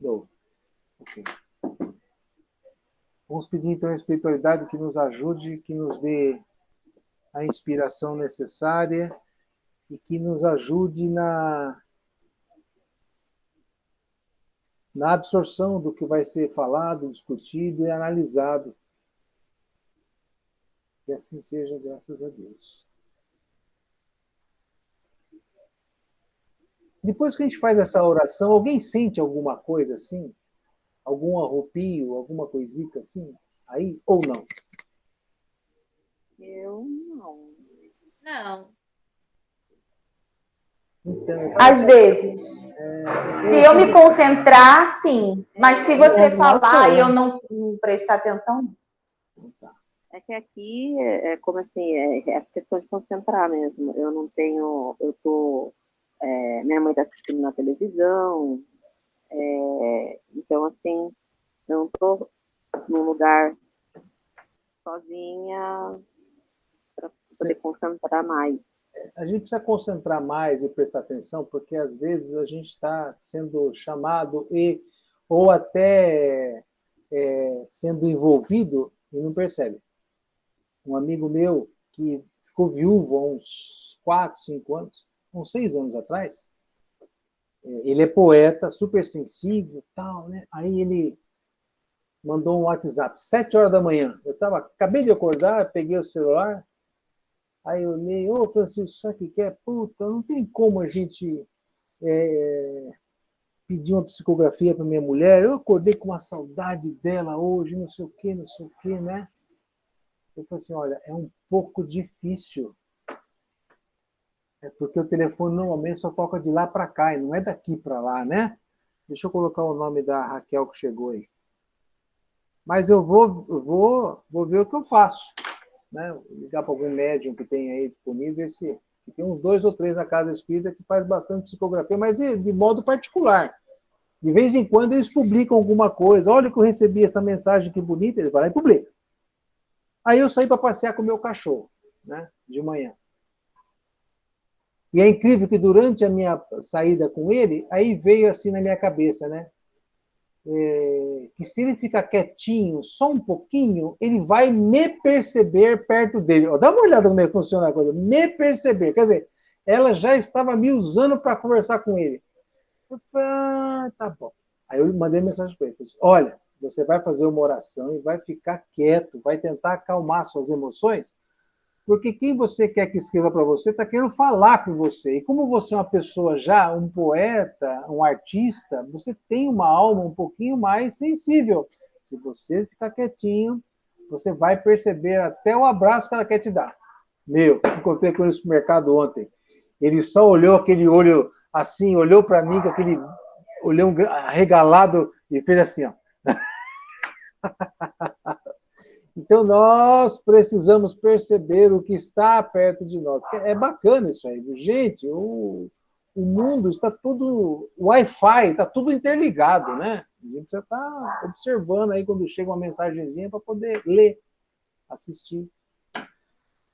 Dou. Ok. Vamos pedir então a espiritualidade que nos ajude, que nos dê a inspiração necessária e que nos ajude na absorção do que vai ser falado, discutido e analisado. Que assim seja, graças a Deus. Depois que a gente faz essa oração, alguém sente alguma coisa assim? Algum arrepio, alguma coisita assim? Aí, ou não? Eu não. Não. Então, Às vezes. Se eu me concentrar, sim. Mas se você falar e eu não prestar atenção, não. É que aqui é como assim, é questão de concentrar mesmo. Eu não tenho, minha mãe está assistindo na televisão, então assim, eu não estou num lugar sozinha para poder concentrar mais. A gente precisa concentrar mais e prestar atenção, porque às vezes a gente está sendo chamado ou até sendo envolvido e não percebe. Um amigo meu que ficou viúvo há uns 4, 5 anos, uns 6 anos atrás, ele é poeta, super sensível, tal, né? Aí ele mandou um WhatsApp, 7 horas da manhã. Acabei de acordar, peguei o celular, aí eu olhei, ô Francisco, sabe o que quer? Puta, não tem como a gente pedir uma psicografia para minha mulher. Eu acordei com uma saudade dela hoje, não sei o que, né? Eu falei assim, olha, é um pouco difícil. É porque o telefone normalmente só toca de lá para cá, e não é daqui para lá, né? Deixa eu colocar o nome da Raquel que chegou aí. Mas eu vou ver o que eu faço. Né? Vou ligar para algum médium que tem aí disponível, tem uns 2 ou 3 na casa espírita que faz bastante psicografia, mas de modo particular. De vez em quando eles publicam alguma coisa. Olha que eu recebi essa mensagem que bonita, ele vai lá e publica. Aí eu saí para passear com o meu cachorro, né? De manhã. E é incrível que durante a minha saída com ele, aí veio assim na minha cabeça, né? Que se ele ficar quietinho só um pouquinho, ele vai me perceber perto dele. Dá uma olhada como é que funciona a coisa. Me perceber. Quer dizer, ela já estava me usando para conversar com ele. Tá bom. Aí eu mandei mensagem para ele. Olha, você vai fazer uma oração e vai ficar quieto, vai tentar acalmar suas emoções, porque quem você quer que escreva para você está querendo falar com você. E como você é uma pessoa já, um poeta, um artista, você tem uma alma um pouquinho mais sensível. Se você ficar quietinho, você vai perceber até o abraço que ela quer te dar. Encontrei com ele no supermercado ontem. Ele só olhou aquele olho assim, olhou para mim com aquele olhão arregalado e fez assim, ó. Então, nós precisamos perceber o que está perto de nós. É bacana isso aí. Gente, o mundo está tudo... O Wi-Fi está tudo interligado, né? A gente já está observando aí quando chega uma mensagenzinha para poder ler, assistir.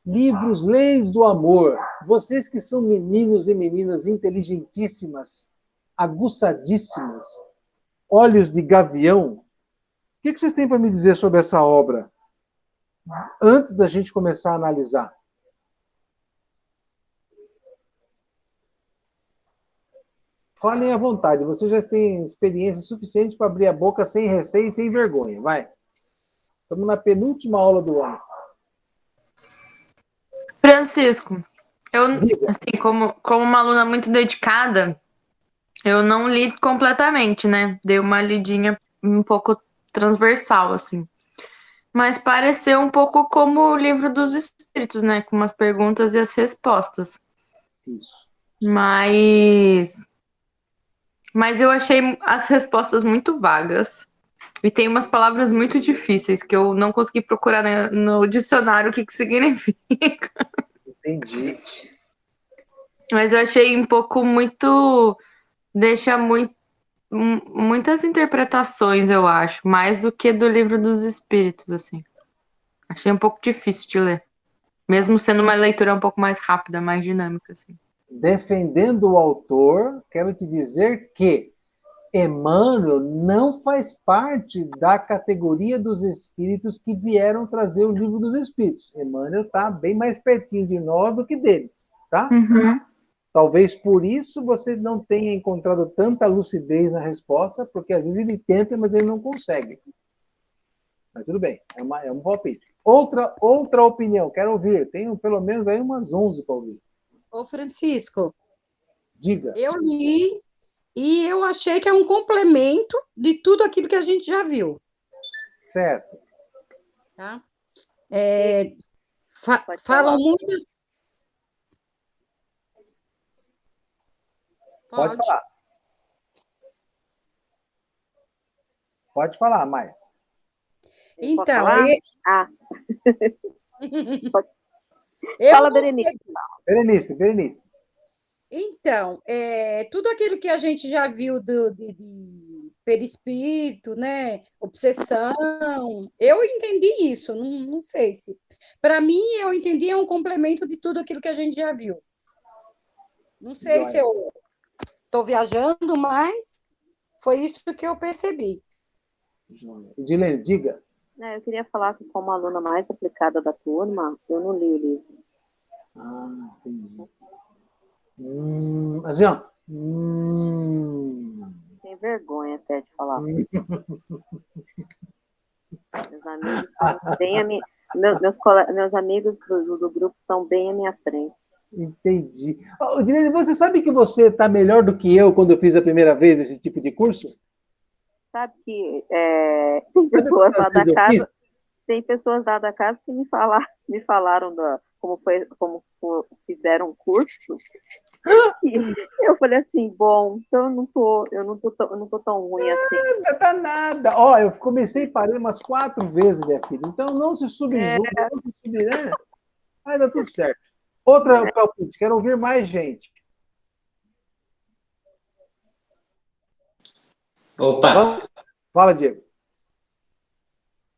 Livros, Leis do Amor. Vocês que são meninos e meninas inteligentíssimas, aguçadíssimas, olhos de gavião, o que vocês têm para me dizer sobre essa obra? Antes da gente começar a analisar. Falem à vontade, vocês já têm experiência suficiente para abrir a boca sem receio e sem vergonha. Vai. Estamos na penúltima aula do ano. Francisco, eu, assim, como uma aluna muito dedicada, eu não li completamente, né? Dei uma lidinha um pouco transversal, assim. Mas pareceu um pouco como o livro dos espíritos, né? Com as perguntas e as respostas. Isso. Mas eu achei as respostas muito vagas. E tem umas palavras muito difíceis que eu não consegui procurar no dicionário o que significa. Entendi. Mas eu achei um pouco muito... Deixa muitas interpretações, eu acho. Mais do que do livro dos espíritos, assim. Achei um pouco difícil de ler. Mesmo sendo uma leitura um pouco mais rápida, mais dinâmica, assim. Defendendo o autor, quero te dizer que Emmanuel não faz parte da categoria dos espíritos que vieram trazer o livro dos espíritos. Emmanuel está bem mais pertinho de nós do que deles, tá? Uhum. Talvez por isso você não tenha encontrado tanta lucidez na resposta, porque às vezes ele tenta, mas ele não consegue. Mas tudo bem, é um palpite. Outra opinião, quero ouvir. Tenho pelo menos aí umas 11 para ouvir. Ô, Francisco, Diga. eu li e eu achei que é um complemento de tudo aquilo que a gente já viu. Certo. Tá? Pode Falam falar. muitas. Pode falar. Pode falar mais. Então, falar? eu Fala, não sei. Berenice. Então, tudo aquilo que a gente já viu de perispírito, né? Obsessão, eu entendi isso, não sei se. Para mim, eu entendi é um complemento de tudo aquilo que a gente já viu. Não sei se eu estou viajando, mas foi isso que eu percebi. Edilene, diga. Eu queria falar que, como aluna mais aplicada da turma, eu não li o livro. Entendi. Assim, ó. Tem vergonha até de falar. Meus amigos são bem meus amigos do grupo estão bem à minha frente. Entendi. Edilene, você sabe que você está melhor do que eu quando eu fiz a primeira vez esse tipo de curso? Sabe que tem pessoas lá da casa, que me falaram como fizeram um curso. E eu falei assim, bom, então eu não tô tão ruim assim. Não tá nada. Eu comecei e parei umas 4 vezes, minha filha. Então não se subjuga, não se subjuga. Vai dar tudo certo. Outra palpite, quero ouvir mais gente. Opa! Fala, Diego.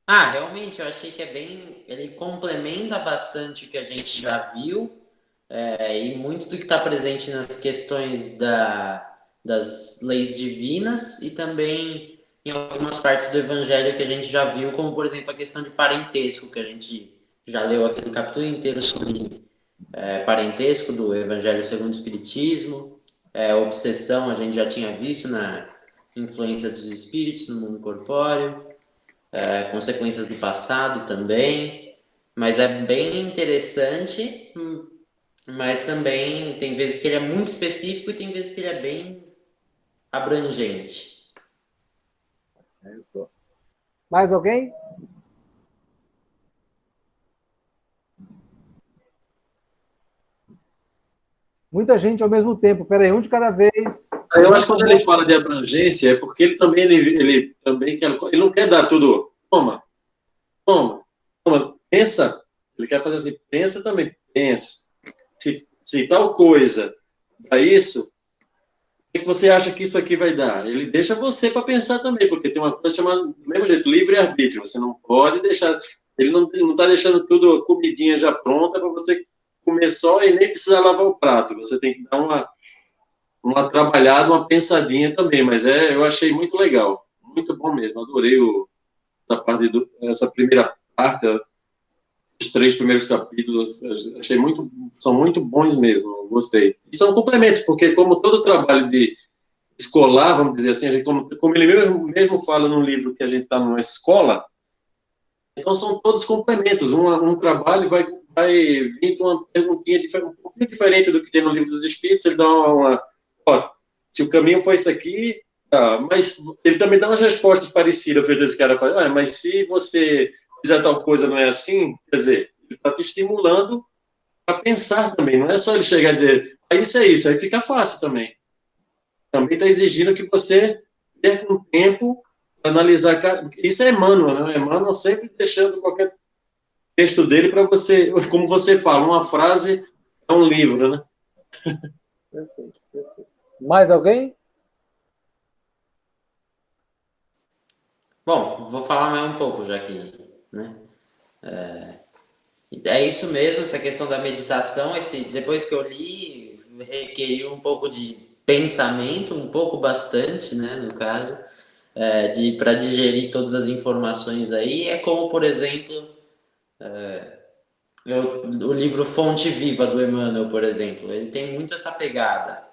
Realmente, eu achei que ele complementa bastante o que a gente já viu, e muito do que está presente nas questões das leis divinas e também em algumas partes do Evangelho que a gente já viu, como, por exemplo, a questão de parentesco, que a gente já leu aquele capítulo inteiro sobre parentesco do Evangelho segundo o Espiritismo, obsessão a gente já tinha visto na influência dos espíritos no mundo corpóreo, consequências do passado também, mas é bem interessante, mas também tem vezes que ele é muito específico e tem vezes que ele é bem abrangente. Certo. Mais alguém? Muita gente ao mesmo tempo. Peraí, um de cada vez. Eu acho que quando ele fala de abrangência, é porque ele também, ele não quer dar tudo. Toma, pensa. Ele quer fazer assim, pensa também, pensa. Se tal coisa dá isso, o que você acha que isso aqui vai dar? Ele deixa você para pensar também, porque tem uma coisa chamada, do mesmo jeito, livre-arbítrio. Você não pode deixar. Ele não está deixando tudo, comidinha já pronta para você comer só e nem precisar lavar o prato. Você tem que dar uma trabalhada, uma pensadinha também, mas eu achei muito legal, muito bom mesmo, adorei essa primeira parte, os 3 primeiros capítulos, achei são muito bons mesmo, gostei. E são complementos, porque como todo trabalho de escolar, vamos dizer assim, como ele mesmo fala no livro que a gente está numa escola, então são todos complementos, um trabalho vai vir com uma perguntinha um pouquinho diferente do que tem no livro dos Espíritos, ele dá se o caminho foi isso aqui, mas ele também dá umas respostas parecidas, esse cara fala, mas se você fizer tal coisa não é assim, quer dizer, ele está te estimulando a pensar também, não é só ele chegar e dizer, isso é isso, aí fica fácil também. Também está exigindo que você perca um tempo para analisar, isso é Emmanuel, né? Emmanuel sempre deixando qualquer texto dele para você, como você fala, uma frase é um livro, né? Perfeito. Mais alguém? Bom, vou falar mais um pouco, já que, né? É isso mesmo, essa questão da meditação, depois que eu li, requeriu um pouco de pensamento, um pouco bastante, né, no caso, para digerir todas as informações aí. É como, por exemplo, o livro Fonte Viva do Emmanuel, por exemplo, ele tem muito essa pegada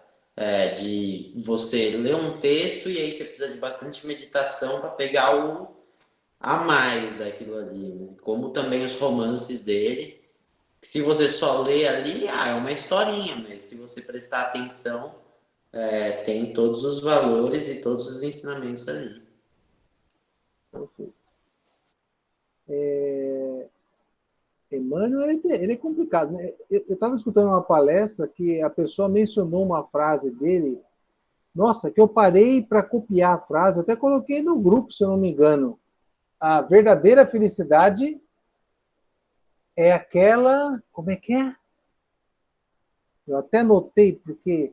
de você ler um texto e aí você precisa de bastante meditação para pegar o a mais daquilo ali, né? Como também os romances dele. Se você só lê ali, é uma historinha, mas se você prestar atenção, tem todos os valores e todos os ensinamentos ali. Emmanuel, ele é complicado, né? Eu estava escutando uma palestra que a pessoa mencionou uma frase dele, nossa, que eu parei para copiar a frase, eu até coloquei no grupo, se eu não me engano. A verdadeira felicidade é aquela... Como é que é? Eu até notei, porque...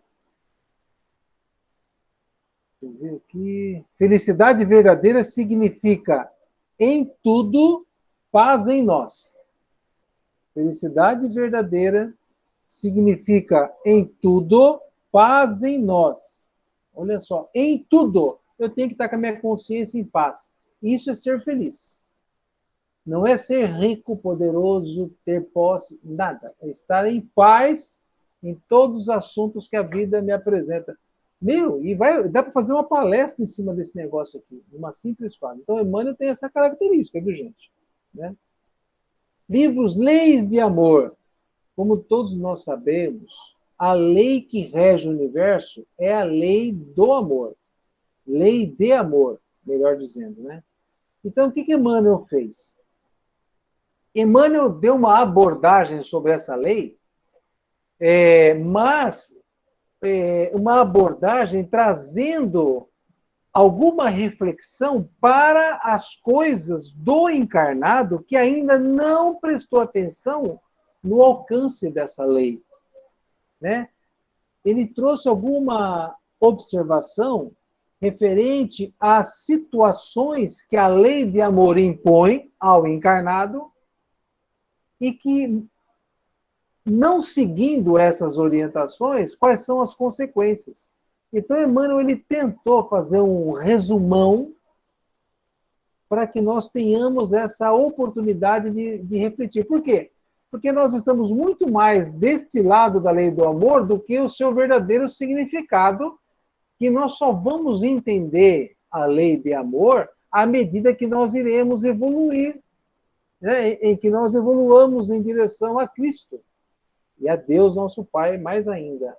Deixa eu ver aqui. Felicidade verdadeira significa em tudo, paz em nós. Felicidade verdadeira significa em tudo, paz em nós. Olha só, em tudo eu tenho que estar com a minha consciência em paz. Isso é ser feliz. Não é ser rico, poderoso, ter posse, nada. É estar em paz em todos os assuntos que a vida me apresenta. Dá para fazer uma palestra em cima desse negócio aqui, uma simples frase. Então, Emmanuel tem essa característica, viu, gente? Né? Livros, leis de amor. Como todos nós sabemos, a lei que rege o universo é a lei do amor. Lei de amor, melhor dizendo, né? Então, o que Emmanuel fez? Emmanuel deu uma abordagem sobre essa lei, mas uma abordagem trazendo alguma reflexão para as coisas do encarnado que ainda não prestou atenção no alcance dessa lei, né? Ele trouxe alguma observação referente às situações que a lei de amor impõe ao encarnado e que, não seguindo essas orientações, quais são as consequências. Então, Emmanuel ele tentou fazer um resumão para que nós tenhamos essa oportunidade de refletir. Por quê? Porque nós estamos muito mais deste lado da lei do amor do que o seu verdadeiro significado, que nós só vamos entender a lei de amor à medida que nós iremos evoluir, né? Em que nós evoluamos em direção a Cristo e a Deus, nosso Pai, mais ainda.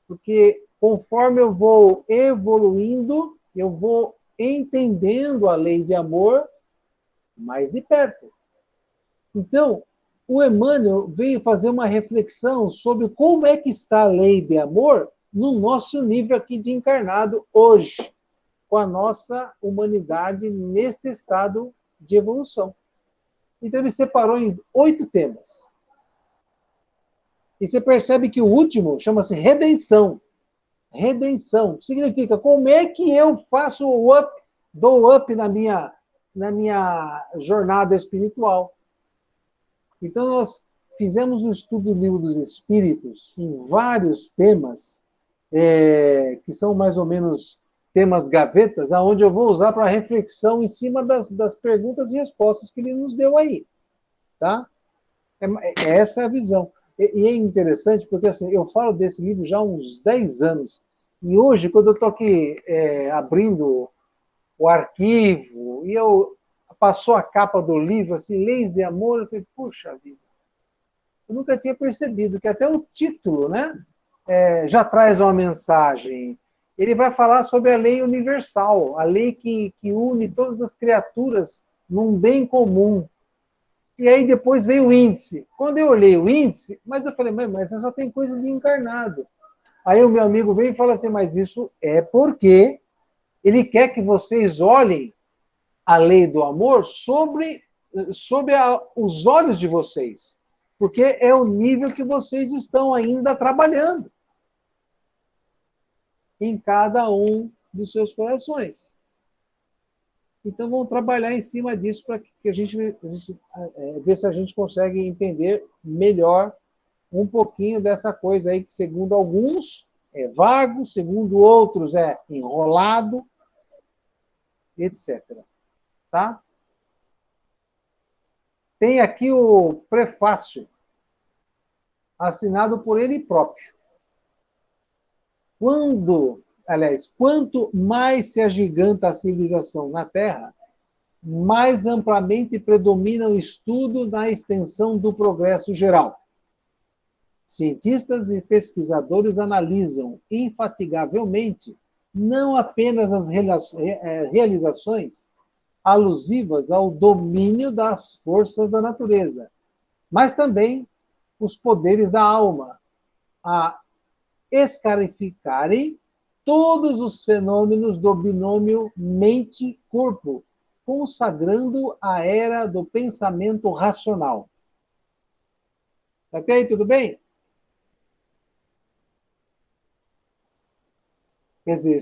Porque conforme eu vou evoluindo, eu vou entendendo a lei de amor mais de perto. Então, o Emmanuel veio fazer uma reflexão sobre como é que está a lei de amor no nosso nível aqui de encarnado hoje, com a nossa humanidade neste estado de evolução. Então, ele separou em 8 temas. E você percebe que o último chama-se redenção. Redenção, que significa como é que eu faço o up, dou up na minha jornada espiritual. Então, nós fizemos um estudo do Livro dos Espíritos em vários temas, que são mais ou menos temas gavetas, aonde eu vou usar para reflexão em cima das perguntas e respostas que ele nos deu aí. Tá? Essa é a visão. E é interessante porque assim, eu falo desse livro já há uns 10 anos. E hoje, quando eu estou aqui abrindo o arquivo, e passou a capa do livro, assim, Leis de Amor, eu falei, puxa vida, eu nunca tinha percebido que até o título, né, já traz uma mensagem. Ele vai falar sobre a lei universal, a lei que une todas as criaturas num bem comum. E aí depois veio o índice. Quando eu olhei o índice, mas eu falei, mas só tem coisa de encarnado. Aí o meu amigo veio e fala assim, mas isso é porque ele quer que vocês olhem a lei do amor sobre os olhos de vocês. Porque é o nível que vocês estão ainda trabalhando em cada um dos seus corações. Então, vamos trabalhar em cima disso para que a gente ver se a gente consegue entender melhor um pouquinho dessa coisa aí, que, segundo alguns, é vago, segundo outros é enrolado, etc. Tá? Tem aqui o prefácio, assinado por ele próprio. Quanto mais se agiganta a civilização na Terra, mais amplamente predomina o estudo na extensão do progresso geral. Cientistas e pesquisadores analisam infatigavelmente não apenas as realizações alusivas ao domínio das forças da natureza, mas também os poderes da alma, a escarificarem todos os fenômenos do binômio mente-corpo, consagrando a era do pensamento racional. Até aí, tudo bem? Quer dizer,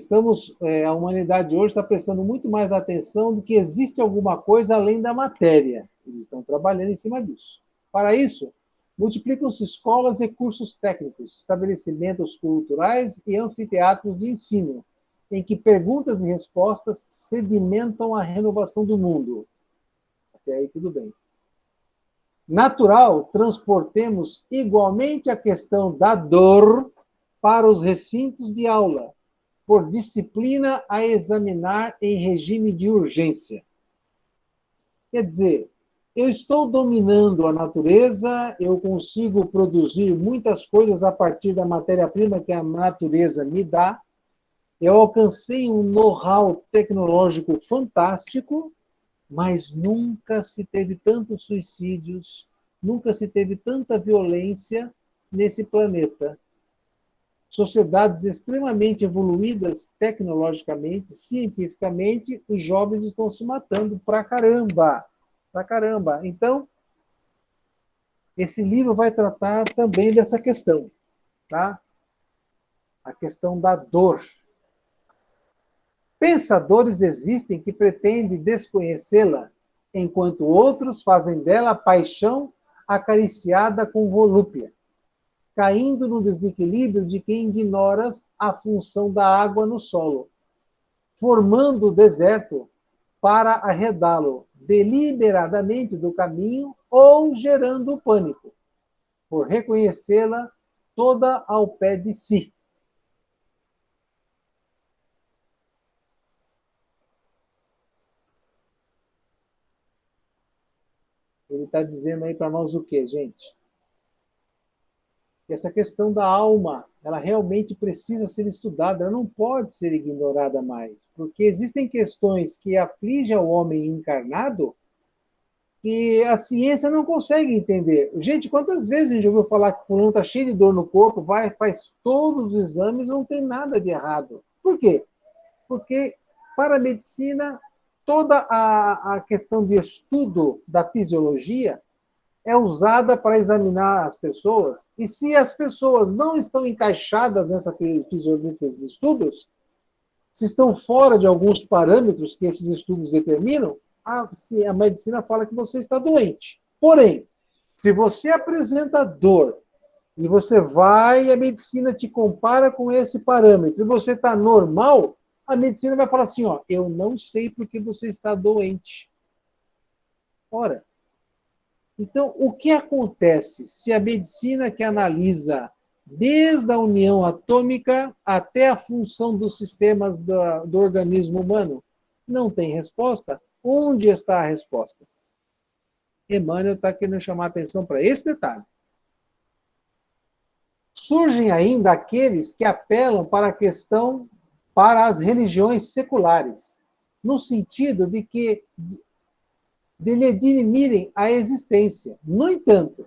a humanidade hoje está prestando muito mais atenção do que existe alguma coisa além da matéria. Eles estão trabalhando em cima disso. Para isso, multiplicam-se escolas e cursos técnicos, estabelecimentos culturais e anfiteatros de ensino, em que perguntas e respostas sedimentam a renovação do mundo. Até aí tudo bem. Natural, transportemos igualmente a questão da dor para os recintos de aula, por disciplina a examinar em regime de urgência. Quer dizer, eu estou dominando a natureza, eu consigo produzir muitas coisas a partir da matéria-prima que a natureza me dá, eu alcancei um know-how tecnológico fantástico, mas nunca se teve tantos suicídios, nunca se teve tanta violência nesse planeta. Sociedades extremamente evoluídas tecnologicamente, cientificamente, os jovens estão se matando pra caramba. Pra caramba. Então, esse livro vai tratar também dessa questão, tá? A questão da dor. Pensadores existem que pretendem desconhecê-la, enquanto outros fazem dela paixão acariciada com volúpia, caindo no desequilíbrio de quem ignora a função da água no solo, formando o deserto para arredá-lo deliberadamente do caminho ou gerando o pânico, por reconhecê-la toda ao pé de si. Ele está dizendo aí para nós o quê, gente? Essa questão da alma, ela realmente precisa ser estudada, ela não pode ser ignorada mais, porque existem questões que afligem o homem encarnado que a ciência não consegue entender. Gente, quantas vezes a gente ouviu falar que o fulano está cheio de dor no corpo, vai, faz todos os exames, não tem nada de errado. Por quê? Porque, para a medicina, toda a questão de estudo da fisiologia é usada para examinar as pessoas, e se as pessoas não estão encaixadas nesses estudos, se estão fora de alguns parâmetros que esses estudos determinam, a medicina fala que você está doente. Porém, se você apresenta dor, e você vai e a medicina te compara com esse parâmetro, e você está normal, a medicina vai falar assim, ó, eu não sei porque você está doente. Ora, então, o que acontece se a medicina que analisa desde a união atômica até a função dos sistemas do organismo humano não tem resposta? Onde está a resposta? Emmanuel está querendo chamar a atenção para esse detalhe. Surgem ainda aqueles que apelam para a questão, para as religiões seculares, no sentido de lhe dirimirem a existência. No entanto,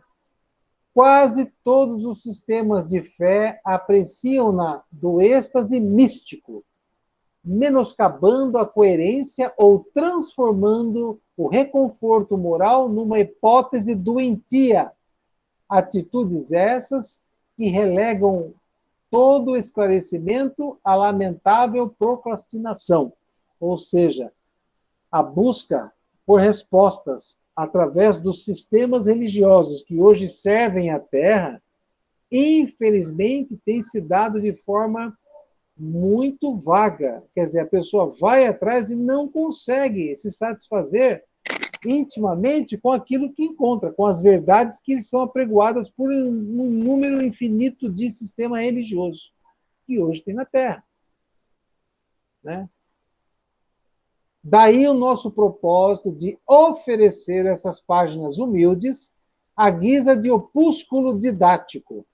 quase todos os sistemas de fé apreciam-na do êxtase místico, menoscabando a coerência ou transformando o reconforto moral numa hipótese doentia. Atitudes essas que relegam todo o esclarecimento à lamentável procrastinação, ou seja, a busca por respostas através dos sistemas religiosos que hoje servem a Terra, infelizmente, tem se dado de forma muito vaga. Quer dizer, a pessoa vai atrás e não consegue se satisfazer intimamente com aquilo que encontra, com as verdades que são apregoadas por um número infinito de sistema religioso que hoje tem na Terra. Né? Daí o nosso propósito de oferecer essas páginas humildes à guisa de opúsculo didático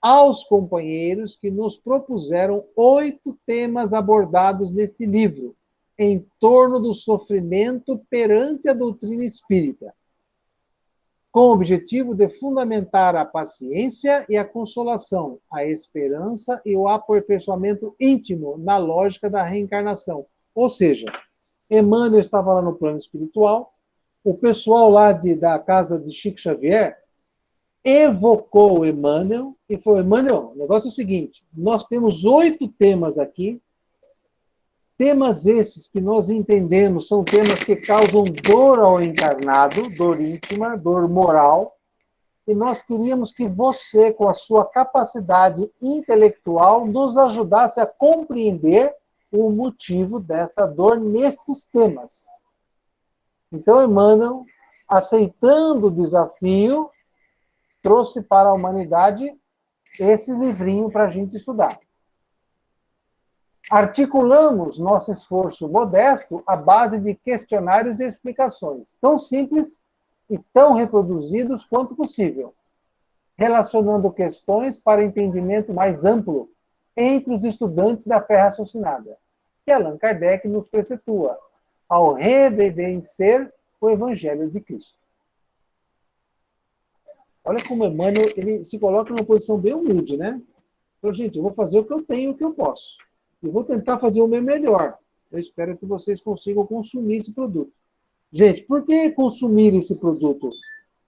aos companheiros que nos propuseram 8 temas abordados neste livro, em torno do sofrimento perante a doutrina espírita, com o objetivo de fundamentar a paciência e a consolação, a esperança e o aperfeiçoamento íntimo na lógica da reencarnação. Ou seja, Emmanuel estava lá no plano espiritual, o pessoal lá da casa de Chico Xavier evocou Emmanuel e falou: Emmanuel, o negócio é o seguinte, nós temos 8 temas aqui, temas esses que nós entendemos são temas que causam dor ao encarnado, dor íntima, dor moral, e nós queríamos que você, com a sua capacidade intelectual, nos ajudasse a compreender o motivo desta dor nestes temas. Então, Emmanuel, aceitando o desafio, trouxe para a humanidade esse livrinho para a gente estudar. Articulamos nosso esforço modesto à base de questionários e explicações, tão simples e tão reproduzidos quanto possível, relacionando questões para entendimento mais amplo entre os estudantes da fé raciocinada, que Allan Kardec nos precetua, ao reverencer o Evangelho de Cristo. Olha como Emmanuel, ele se coloca numa posição bem humilde, né? Então, gente, eu vou fazer o que eu tenho, o que eu posso. E vou tentar fazer o meu melhor. Eu espero que vocês consigam consumir esse produto. Gente, por que consumir esse produto?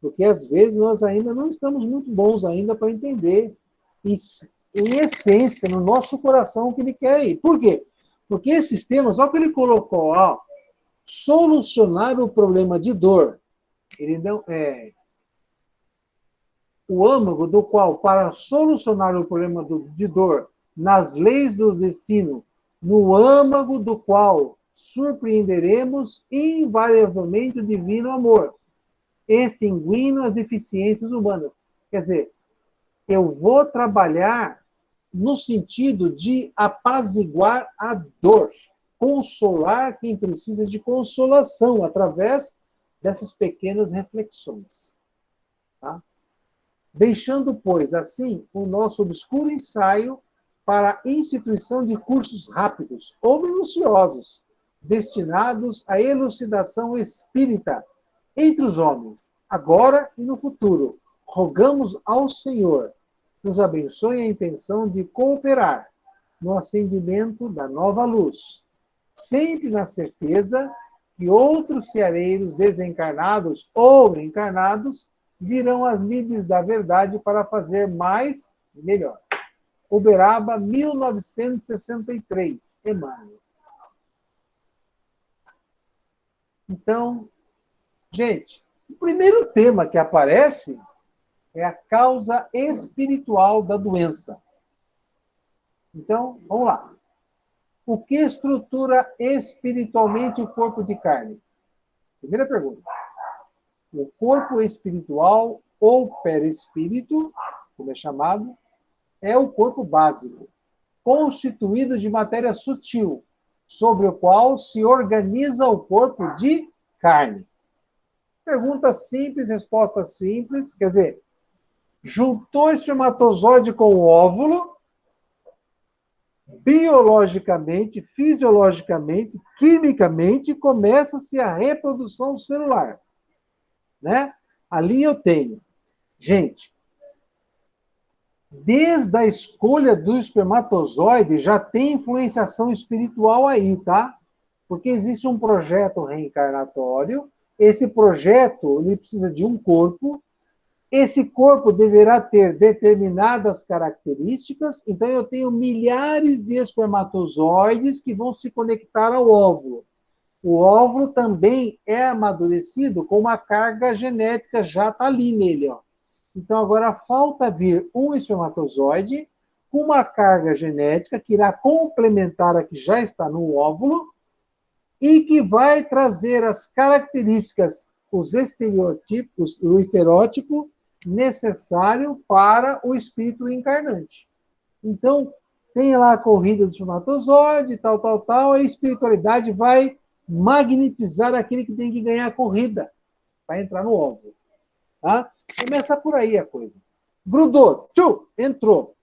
Porque, às vezes, nós ainda não estamos muito bons ainda para entender, em essência, no nosso coração, o que ele quer ir. Por quê? Porque esses temas, olha o que ele colocou, ó, solucionar o problema de dor. Ele não o âmago do qual, para solucionar o problema de dor nas leis do destino, no âmago do qual surpreenderemos invariavelmente o divino amor, extinguindo as eficiências humanas. Quer dizer, eu vou trabalhar no sentido de apaziguar a dor, consolar quem precisa de consolação através dessas pequenas reflexões. Tá? Deixando, pois, assim, o nosso obscuro ensaio para a instituição de cursos rápidos ou minuciosos, destinados à elucidação espírita entre os homens, agora e no futuro. Rogamos ao Senhor, nos abençoe a intenção de cooperar no acendimento da nova luz, sempre na certeza que outros ceareiros desencarnados ou encarnados virão às lides da verdade para fazer mais e melhor. Uberaba, 1963, Emmanuel. Então, gente, o primeiro tema que aparece é a causa espiritual da doença. Então, vamos lá. O que estrutura espiritualmente o corpo de carne? Primeira pergunta. O corpo espiritual, ou perispírito, como é chamado, é o corpo básico, constituído de matéria sutil, sobre o qual se organiza o corpo de carne. Pergunta simples, resposta simples, quer dizer, juntou o espermatozoide com o óvulo, biologicamente, fisiologicamente, quimicamente, começa-se a reprodução celular. Né? Ali eu tenho, gente, desde a escolha do espermatozoide já tem influenciação espiritual aí, tá? Porque existe um projeto reencarnatório, esse projeto ele precisa de um corpo, esse corpo deverá ter determinadas características, então eu tenho milhares de espermatozoides que vão se conectar ao óvulo. O óvulo também é amadurecido com uma carga genética, já está ali nele, ó. Então, agora falta vir um espermatozoide com uma carga genética que irá complementar a que já está no óvulo e que vai trazer as características, os estereótipos, o estereótipo necessário para o espírito encarnante. Então, tem lá a corrida do espermatozoide, tal, e a espiritualidade vai magnetizar aquele que tem que ganhar a corrida, para entrar no óvulo. Tá? Começa por aí a coisa. Grudou, entrou.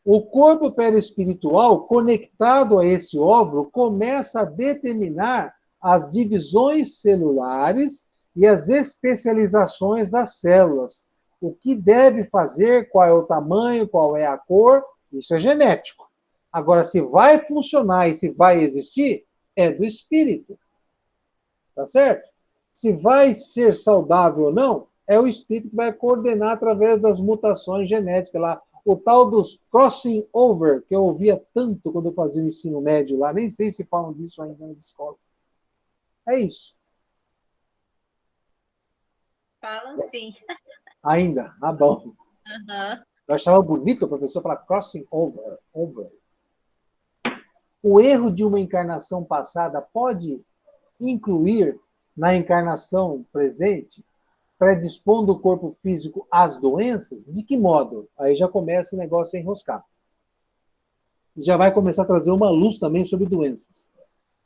O corpo perispiritual, conectado a esse óvulo, começa a determinar as divisões celulares e as especializações das células. O que deve fazer, qual é o tamanho, qual é a cor, isso é genético. Agora, se vai funcionar e se vai existir, é do espírito. Tá certo? Se vai ser saudável ou não, é o espírito que vai coordenar através das mutações genéticas lá. O tal dos crossing over, que eu ouvia tanto quando eu fazia o ensino médio lá, nem sei se falam disso ainda nas escolas. É isso. Falam sim. Ainda? Ah, bom. Uhum. Eu achava bonito o professor falar crossing over. O erro de uma encarnação passada pode incluir na encarnação presente, predispondo o corpo físico às doenças? De que modo? Aí já começa o negócio a enroscar. Já vai começar a trazer uma luz também sobre doenças.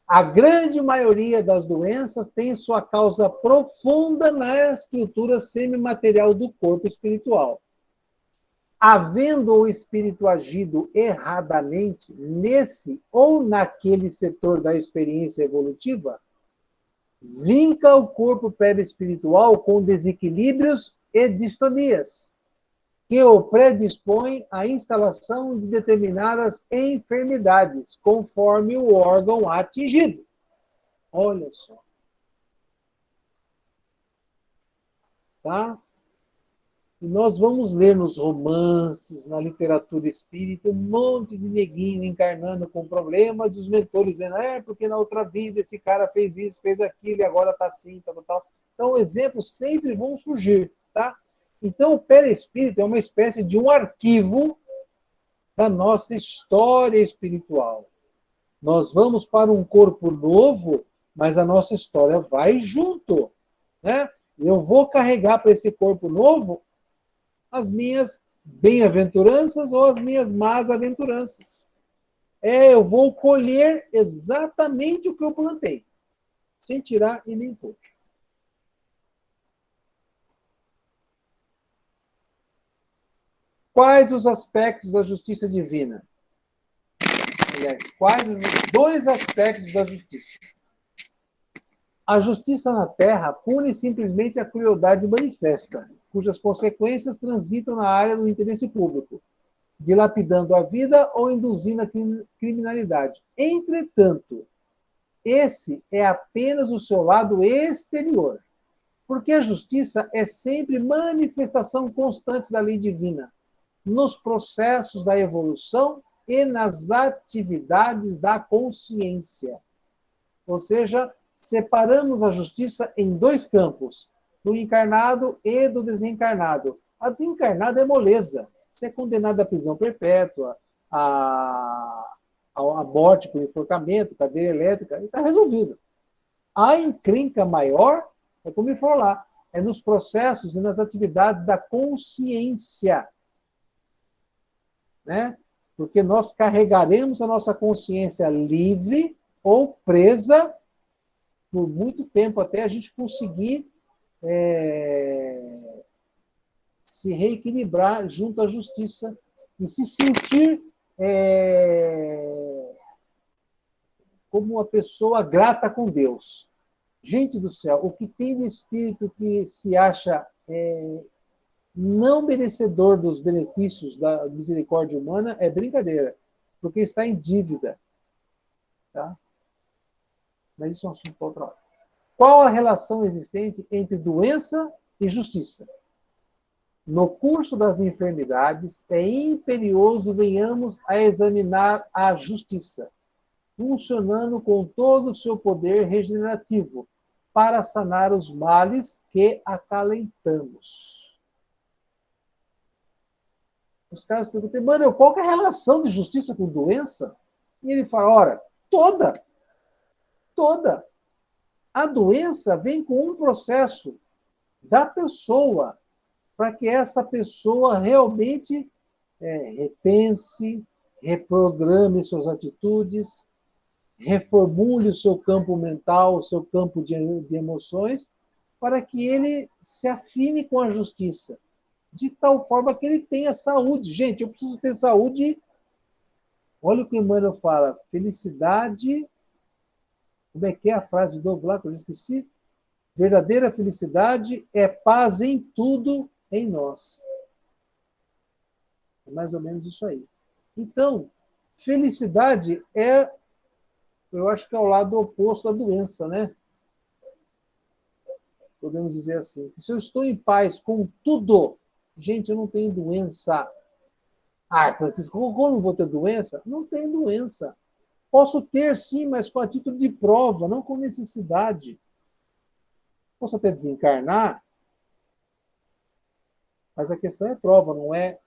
A grande maioria das doenças tem sua causa profunda na estrutura semimaterial do corpo espiritual. Havendo o espírito agido erradamente nesse ou naquele setor da experiência evolutiva, vinca o corpo perispiritual com desequilíbrios e distonias, que o predispõem à instalação de determinadas enfermidades, conforme o órgão atingido. Olha só. Tá? E nós vamos ler nos romances, na literatura espírita, um monte de neguinho encarnando com problemas, e os mentores dizendo, porque na outra vida esse cara fez isso, fez aquilo, e agora está assim, tal. Então, exemplos sempre vão surgir, tá? Então, o perispírito é uma espécie de um arquivo da nossa história espiritual. Nós vamos para um corpo novo, mas a nossa história vai junto, né? Eu vou carregar para esse corpo novo as minhas bem-aventuranças ou as minhas más-aventuranças. Eu vou colher exatamente o que eu plantei, sem tirar e nem pôr. Quais os aspectos da justiça divina? Aliás, quais os dois aspectos da justiça? A justiça na Terra pune simplesmente a crueldade manifesta, cujas consequências transitam na área do interesse público, dilapidando a vida ou induzindo a criminalidade. Entretanto, esse é apenas o seu lado exterior, porque a justiça é sempre manifestação constante da lei divina, nos processos da evolução e nas atividades da consciência. Ou seja, separamos a justiça em dois campos, do encarnado e do desencarnado. A do encarnado é moleza. Você é condenado à prisão perpétua, à morte por enforcamento, cadeira elétrica, e está resolvido. A encrenca maior, é como me for lá, é nos processos e nas atividades da consciência. Né? Porque nós carregaremos a nossa consciência livre ou presa por muito tempo, até a gente conseguir se reequilibrar junto à justiça e se sentir como uma pessoa grata com Deus. Gente do céu, o que tem de espírito que se acha não merecedor dos benefícios da misericórdia humana é brincadeira, porque está em dívida. Tá? Mas isso é um assunto para outra hora. Qual a relação existente entre doença e justiça? No curso das enfermidades, é imperioso venhamos a examinar a justiça, funcionando com todo o seu poder regenerativo, para sanar os males que acalentamos. Os caras perguntam, mano, qual que é a relação de justiça com doença? E ele fala, ora, toda. Toda. A doença vem com um processo da pessoa, para que essa pessoa realmente repense, reprograme suas atitudes, reformule o seu campo mental, o seu campo de emoções, para que ele se afine com a justiça, de tal forma que ele tenha saúde. Gente, eu preciso ter saúde. Olha o que o Emmanuel fala, felicidade. Como é que é a frase do lá que eu esqueci? Verdadeira felicidade é paz em tudo em nós. É mais ou menos isso aí. Então, felicidade eu acho que é o lado oposto da doença, né? Podemos dizer assim. Se eu estou em paz com tudo, gente, eu não tenho doença. Ah, Francisco, como eu não vou ter doença? Não tenho doença. Posso ter, sim, mas com a título de prova, não com necessidade. Posso até desencarnar, mas a questão é prova, não é,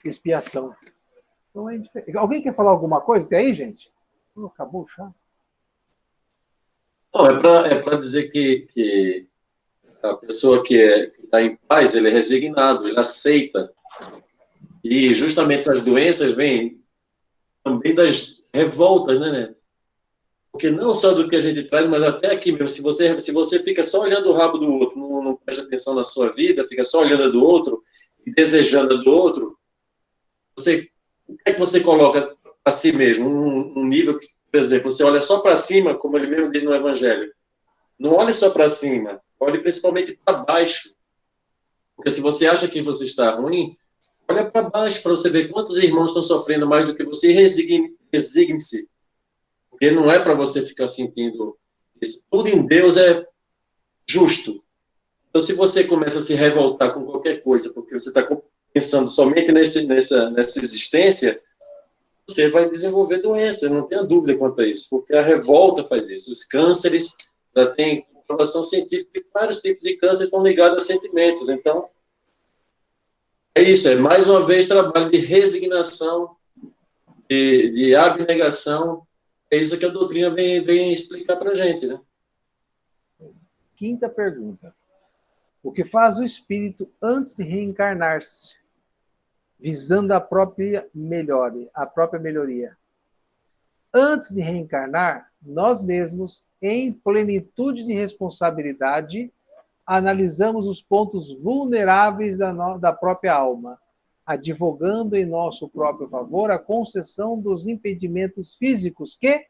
expiação. Então, alguém quer falar alguma coisa? Tem aí, gente? Acabou o chá. Não, é para dizer que a pessoa que está em paz, ele é resignado, ele aceita. E justamente as doenças vêm também das revoltas, né? Porque não só do que a gente traz, mas até aqui mesmo. Se você fica só olhando o rabo do outro, não presta atenção na sua vida, fica só olhando a do outro e desejando a do outro, o que é que você coloca a si mesmo? Um nível que, por exemplo, você olha só para cima, como ele mesmo diz no Evangelho. Não olhe só para cima, olhe principalmente para baixo. Porque se você acha que você está ruim, olha para baixo para você ver quantos irmãos estão sofrendo mais do que você e resigne-se. Porque não é para você ficar sentindo isso. Tudo em Deus é justo. Então, se você começa a se revoltar com qualquer coisa, porque você está pensando somente nessa existência, você vai desenvolver doença, não tenha dúvida quanto a isso, porque a revolta faz isso. Os cânceres, já tem comprovação científica que vários tipos de câncer estão ligados a sentimentos. Então, é isso, é mais uma vez trabalho de resignação, de abnegação. É isso que a doutrina vem explicar para a gente, né? Quinta pergunta. O que faz o espírito antes de reencarnar-se, visando a própria melhoria? Antes de reencarnar, nós mesmos, em plenitude de responsabilidade, analisamos os pontos vulneráveis da própria alma, advogando em nosso próprio favor a concessão dos impedimentos físicos que,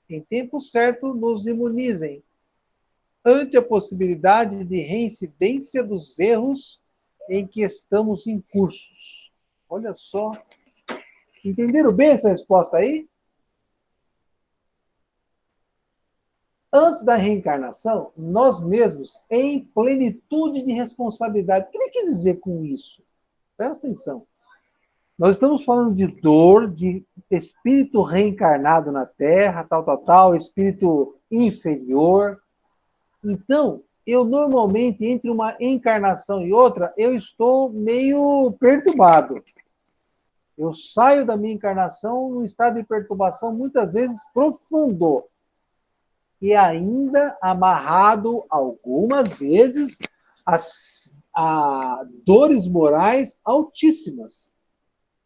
em tempo certo, nos imunizem ante a possibilidade de reincidência dos erros em que estamos incursos. Olha só. Entenderam bem essa resposta aí? Antes da reencarnação, nós mesmos, em plenitude de responsabilidade. O que ele quis dizer com isso? Presta atenção. Nós estamos falando de dor, de espírito reencarnado na Terra, tal, espírito inferior. Então, eu normalmente, entre uma encarnação e outra, eu estou meio perturbado. Eu saio da minha encarnação num estado de perturbação, muitas vezes profundo. E ainda amarrado, algumas vezes, a dores morais altíssimas.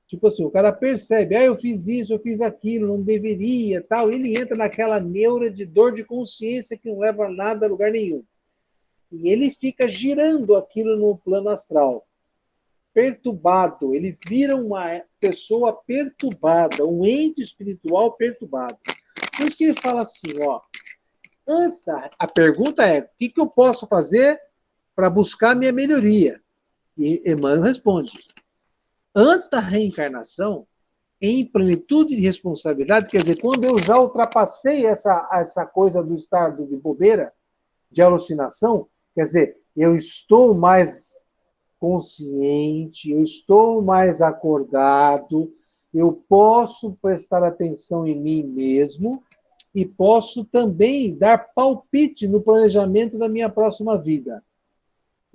Tipo assim, o cara percebe, eu fiz isso, eu fiz aquilo, não deveria, tal. Ele entra naquela neura de dor de consciência que não leva nada a lugar nenhum. E ele fica girando aquilo no plano astral. Perturbado. Ele vira uma pessoa perturbada, um ente espiritual perturbado. Por isso que ele fala assim, a pergunta é, o que eu posso fazer para buscar minha melhoria? E Emmanuel responde, antes da reencarnação, em plenitude de responsabilidade, quer dizer, quando eu já ultrapassei essa coisa do estado de bobeira, de alucinação, quer dizer, eu estou mais consciente, eu estou mais acordado, eu posso prestar atenção em mim mesmo e posso também dar palpite no planejamento da minha próxima vida.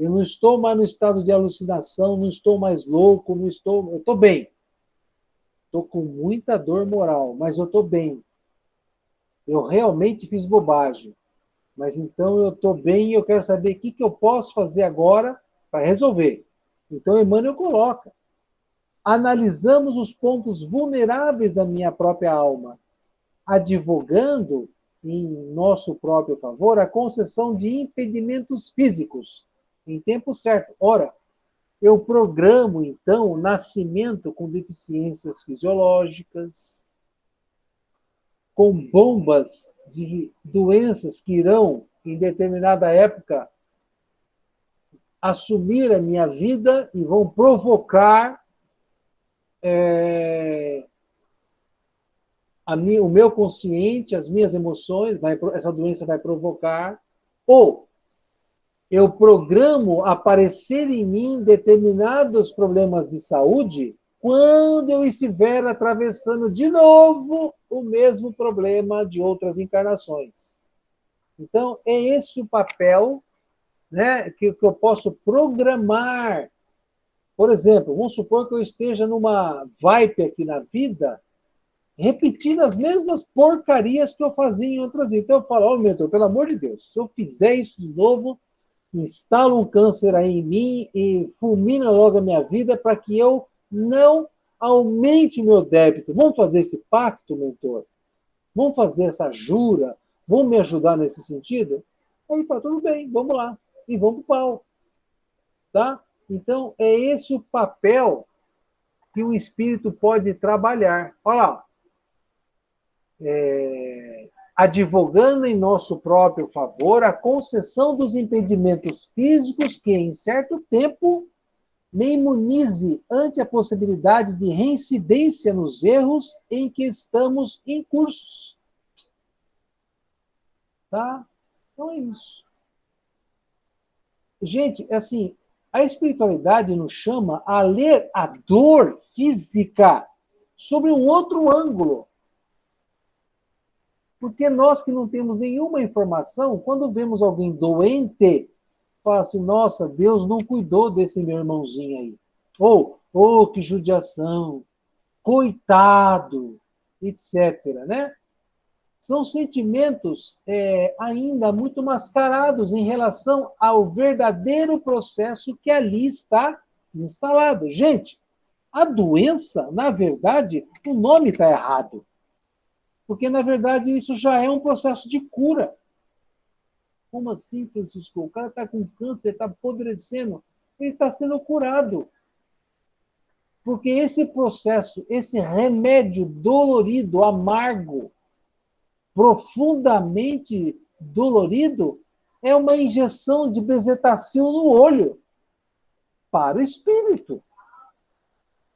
Eu não estou mais no estado de alucinação, não estou mais louco, eu estou bem. Estou com muita dor moral, mas eu estou bem. Eu realmente fiz bobagem. Mas então eu estou bem e eu quero saber o que eu posso fazer agora para resolver. Então Emmanuel coloca. Analisamos os pontos vulneráveis da minha própria alma, advogando em nosso próprio favor a concessão de impedimentos físicos em tempo certo. Ora, eu programo, então, o nascimento com deficiências fisiológicas, com bombas de doenças que irão, em determinada época, assumir a minha vida e vão provocar o meu consciente, as minhas emoções, essa doença vai provocar, ou eu programo aparecer em mim determinados problemas de saúde quando eu estiver atravessando de novo o mesmo problema de outras encarnações. Então, é esse o papel, né, que eu posso programar. Por exemplo, vamos supor que eu esteja numa vibe aqui na vida, repetindo as mesmas porcarias que eu fazia em outras vidas. Então eu falo, mentor, pelo amor de Deus, se eu fizer isso de novo, instala um câncer aí em mim e fulmina logo a minha vida para que eu não aumente o meu débito. Vamos fazer esse pacto, mentor? Vamos fazer essa jura? Vamos me ajudar nesse sentido? Aí fala, tudo bem, vamos lá. E vamos pro pau. Tá? Então, é esse o papel que o espírito pode trabalhar. Olha lá. Advogando em nosso próprio favor a concessão dos impedimentos físicos que, em certo tempo, me imunize ante a possibilidade de reincidência nos erros em que estamos incursos. Tá? Então é isso. Gente, assim, a espiritualidade nos chama a ler a dor física sobre um outro ângulo. Porque nós que não temos nenhuma informação, quando vemos alguém doente, fala assim, nossa, Deus não cuidou desse meu irmãozinho aí. Ou, que judiação, coitado, etc. Né? São sentimentos ainda muito mascarados em relação ao verdadeiro processo que ali está instalado. Gente, a doença, na verdade, o nome está errado. Porque, na verdade, isso já é um processo de cura. Como assim, Francisco? O cara está com câncer, está apodrecendo. Ele está sendo curado. Porque esse processo, esse remédio dolorido, amargo, profundamente dolorido, é uma injeção de bezetacil no olho para o espírito.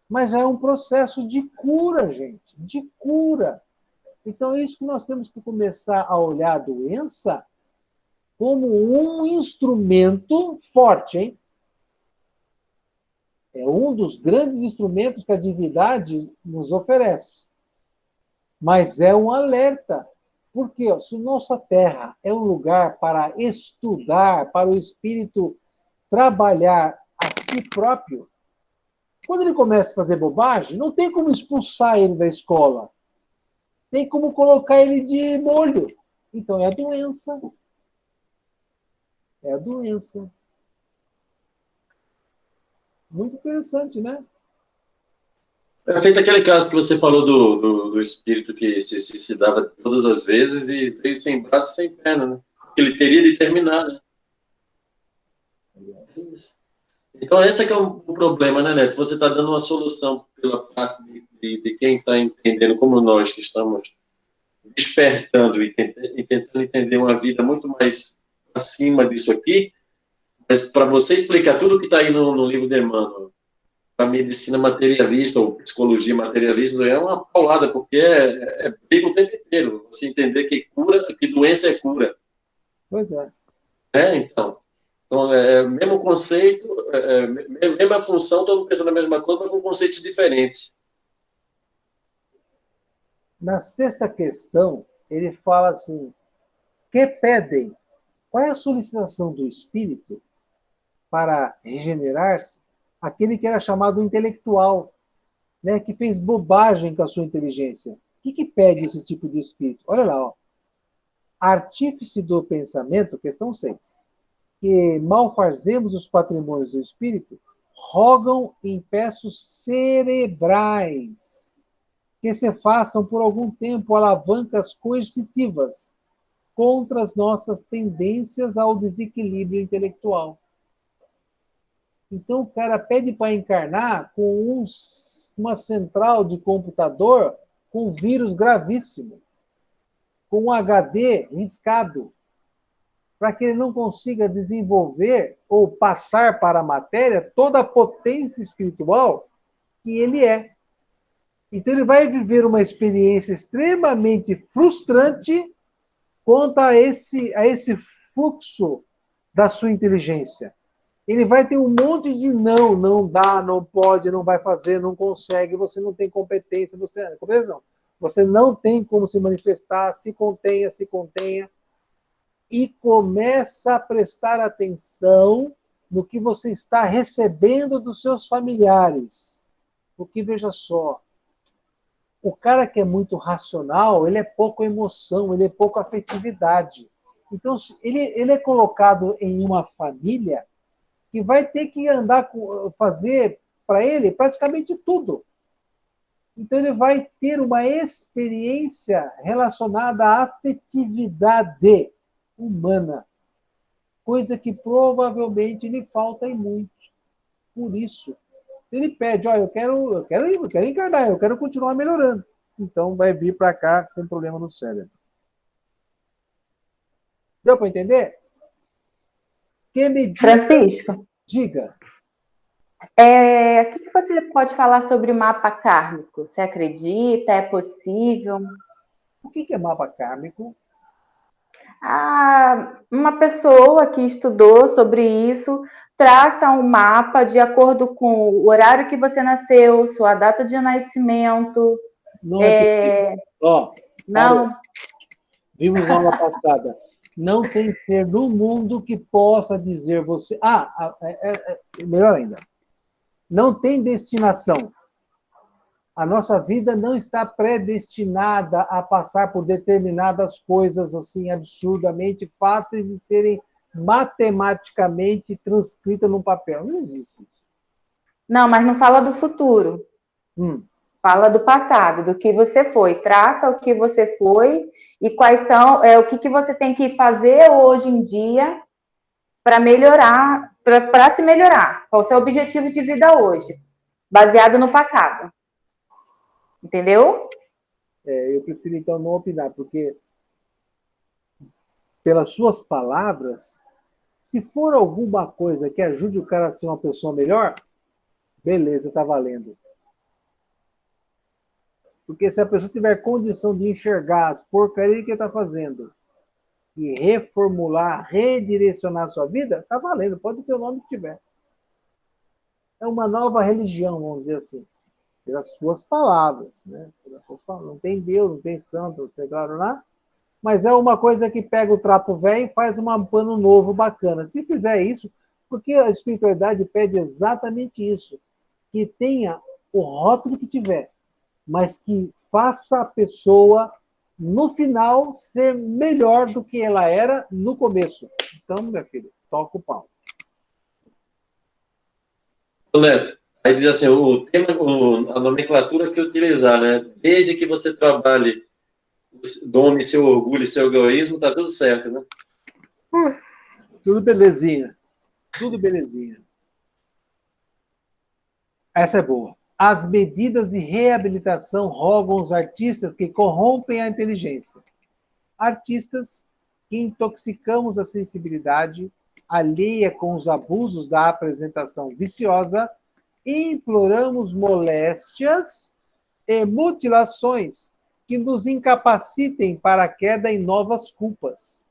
Mas já é um processo de cura, gente, de cura. Então, é isso que nós temos que começar a olhar a doença como um instrumento forte, hein? É um dos grandes instrumentos que a divindade nos oferece. Mas é um alerta. Porque se nossa Terra é um lugar para estudar, para o espírito trabalhar a si próprio, quando ele começa a fazer bobagem, não tem como expulsar ele da escola. Tem como colocar ele de molho. Então, é a doença. É a doença. Muito interessante, né? É feito aquele caso que você falou do espírito que se suicidava todas as vezes e veio sem braço e sem perna, né? Que ele teria de terminar, né? Então, esse é que é o problema, né, Neto? Você está dando uma solução pela parte de quem está entendendo, como nós que estamos despertando e tentando entender uma vida muito mais acima disso aqui, mas para você explicar tudo que está aí no livro de Emmanuel, a medicina materialista ou psicologia materialista, é uma paulada, porque é briga o tempo inteiro. Você entender que cura, que doença é cura. Pois é. Então é o mesmo conceito, mesma função, todo mundo pensa na mesma coisa, mas com conceitos diferentes. Na sexta questão, ele fala assim, que pedem? Qual é a solicitação do espírito para regenerar-se aquele que era chamado intelectual, né, que fez bobagem com a sua inteligência. O que pede esse tipo de espírito? Olha lá, ó. Artífice do pensamento, questão 6. Que malfazemos os patrimônios do espírito, rogam em peços cerebrais, que se façam por algum tempo alavancas coercitivas contra as nossas tendências ao desequilíbrio intelectual. Então o cara pede para encarnar com uma central de computador com vírus gravíssimo, com um HD riscado, para que ele não consiga desenvolver ou passar para a matéria toda a potência espiritual que ele é. Então ele vai viver uma experiência extremamente frustrante quanto a esse fluxo da sua inteligência. Ele vai ter um monte de não dá, não pode, não vai fazer, não consegue, você não tem competência, você não tem como se manifestar, se contenha, e começa a prestar atenção no que você está recebendo dos seus familiares. Porque, veja só, o cara que é muito racional, ele é pouco emoção, ele é pouco afetividade. Então, ele é colocado em uma família que vai ter que fazer para ele praticamente tudo. Então, ele vai ter uma experiência relacionada à afetividade humana, coisa que provavelmente lhe falta em muito. Por isso, ele pede, eu quero encarnar, eu quero continuar melhorando. Então, vai vir para cá com problema no cérebro. Deu para entender? Francisco. Diga. O que você pode falar sobre o mapa kármico? Você acredita? É possível? O que é mapa kármico? Uma pessoa que estudou sobre isso traça um mapa de acordo com o horário que você nasceu, sua data de nascimento. Não não. Vimos na aula passada. Não tem ser no mundo que possa dizer você... melhor ainda. Não tem destinação. A nossa vida não está predestinada a passar por determinadas coisas assim absurdamente fáceis de serem matematicamente transcritas num papel. Não existe isso. Não, mas não fala do futuro. Fala do passado, do que você foi. Traça o que você foi e quais são, o que você tem que fazer hoje em dia para melhorar, para se melhorar. Qual é o seu objetivo de vida hoje, baseado no passado. Entendeu? Eu prefiro, então, não opinar, porque, pelas suas palavras, se for alguma coisa que ajude o cara a ser uma pessoa melhor, beleza, está valendo. Porque se a pessoa tiver condição de enxergar as porcarias que está fazendo e reformular, redirecionar a sua vida, está valendo, pode ter o nome que tiver. É uma nova religião, vamos dizer assim. Pelas suas palavras, né? Não tem Deus, não tem santo, não tem claro lá, mas é uma coisa que pega o trapo velho e faz um pano novo bacana. Se fizer isso, porque a espiritualidade pede exatamente isso, que tenha o rótulo que tiver, mas que faça a pessoa, no final, ser melhor do que ela era no começo. Então, meu filho, toca o pau. Neto, aí diz assim, a nomenclatura que utilizar, né? Desde que você trabalhe, dome seu orgulho e seu egoísmo, tá tudo certo, né? Tudo belezinha. Tudo belezinha. Essa é boa. As medidas de reabilitação rogam os artistas que corrompem a inteligência. Artistas que intoxicamos a sensibilidade, alheia com os abusos da apresentação viciosa, imploramos moléstias e mutilações que nos incapacitem para a queda em novas culpas.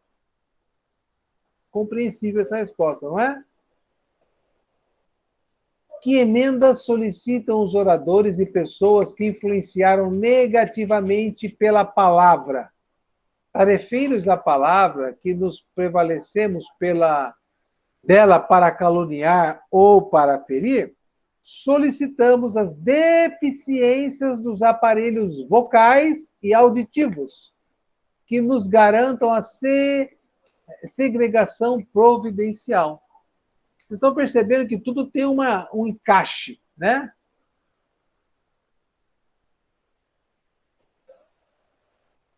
Compreensível essa resposta, não é? Que emendas solicitam os oradores e pessoas que influenciaram negativamente pela palavra? Tarefeiros da palavra, que nos prevalecemos pela dela para caluniar ou para ferir, solicitamos as deficiências dos aparelhos vocais e auditivos, que nos garantam a segregação providencial. Vocês estão percebendo que tudo tem um encaixe, né?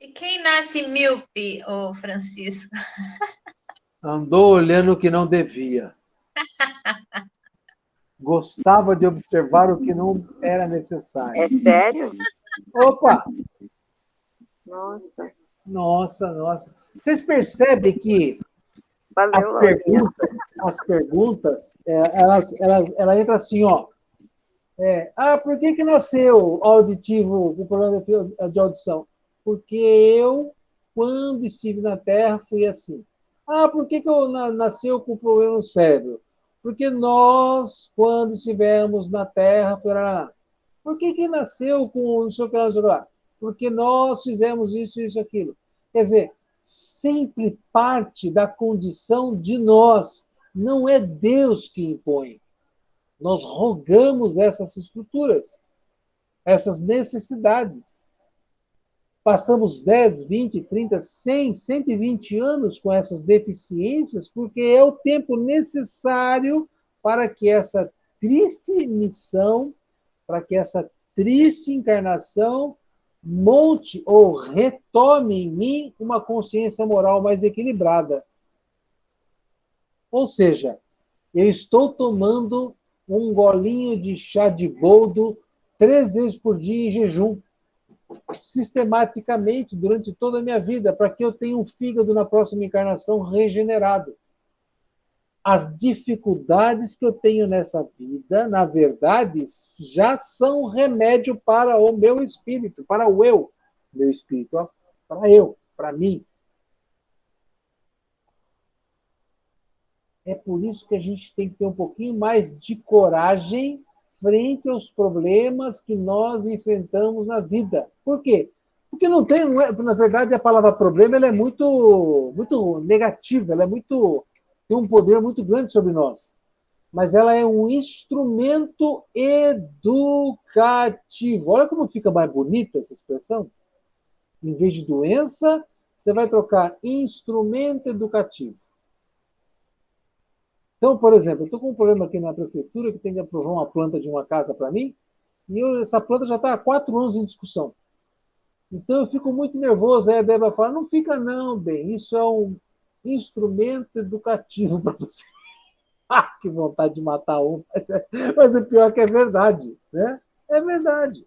E quem nasce míope, ô Francisco? Andou olhando o que não devia. Gostava de observar o que não era necessário. É sério? Opa! Nossa. Nossa. Vocês percebem que Valeu, as perguntas, ela entra assim, ó. Por que nasceu auditivo, o problema de audição? Porque eu, quando estive na Terra, fui assim. Por que nasceu com problema no cérebro? Porque nós, quando estivemos na Terra, por que nasceu com não sei o que lá? Porque nós fizemos isso, aquilo. Quer dizer, sempre parte da condição de nós. Não é Deus que impõe. Nós rogamos essas estruturas, essas necessidades. Passamos 10, 20, 30, 100, 120 anos com essas deficiências, porque é o tempo necessário para que essa triste missão, para que essa triste encarnação monte ou retome em mim uma consciência moral mais equilibrada. Ou seja, eu estou tomando um golinho de chá de boldo 3 vezes por dia em jejum, sistematicamente, durante toda a minha vida, para que eu tenha um fígado na próxima encarnação regenerado. As dificuldades que eu tenho nessa vida, na verdade, já são remédio para o meu espírito, para o eu. Meu espírito, ó, para mim. É por isso que a gente tem que ter um pouquinho mais de coragem frente aos problemas que nós enfrentamos na vida. Por quê? Porque na verdade, a palavra problema ela é muito negativa, ela tem um poder muito grande sobre nós. Mas ela é um instrumento educativo. Olha como fica mais bonita essa expressão. Em vez de doença, você vai trocar instrumento educativo. Então, por exemplo, eu estou com um problema aqui na prefeitura que tem que aprovar uma planta de uma casa para mim, e essa planta já está há 4 anos em discussão. Então, eu fico muito nervoso. Aí a Débora fala, não fica não, bem, isso é um instrumento educativo para você. Que vontade de matar um. Mas o pior é que é verdade, né? É verdade.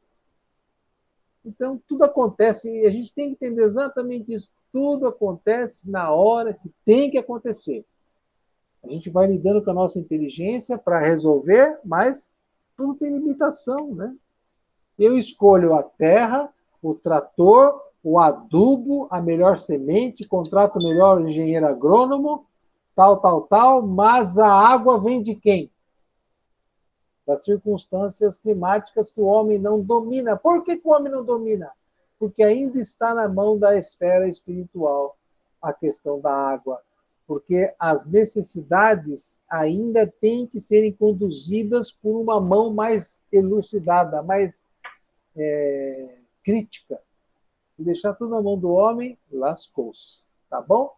Então, tudo acontece, e a gente tem que entender exatamente isso. Tudo acontece na hora que tem que acontecer. A gente vai lidando com a nossa inteligência para resolver, mas tudo tem limitação, né? Eu escolho a terra, o trator, o adubo, a melhor semente, contrato o melhor engenheiro agrônomo, tal, mas a água vem de quem? Das circunstâncias climáticas que o homem não domina. Por que o homem não domina? Porque ainda está na mão da esfera espiritual a questão da água. Porque as necessidades ainda têm que serem conduzidas por uma mão mais elucidada, mais crítica. Se deixar tudo na mão do homem, lascou-se. Tá bom?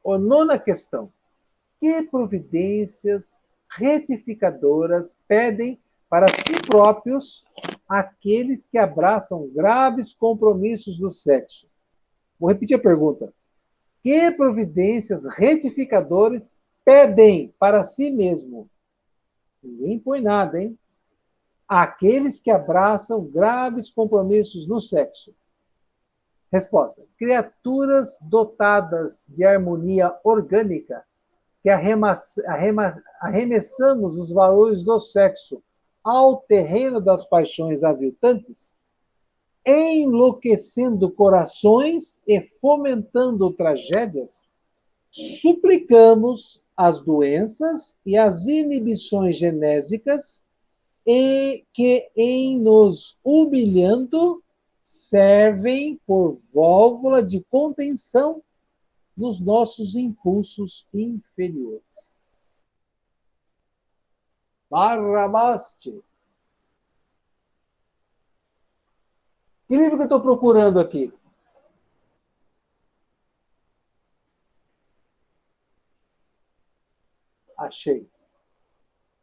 Nona questão. Que providências retificadoras pedem para si próprios aqueles que abraçam graves compromissos do sexo? Vou repetir a pergunta. Que providências retificadoras pedem para si mesmo? Ninguém põe nada, hein? Aqueles que abraçam graves compromissos no sexo. Resposta. Criaturas dotadas de harmonia orgânica, que arremessamos os valores do sexo ao terreno das paixões aviltantes, enlouquecendo corações e fomentando tragédias, suplicamos as doenças e as inibições genésicas e que, em nos humilhando, servem por válvula de contenção dos nossos impulsos inferiores. Barrabaste. Que livro que eu estou procurando aqui? Achei.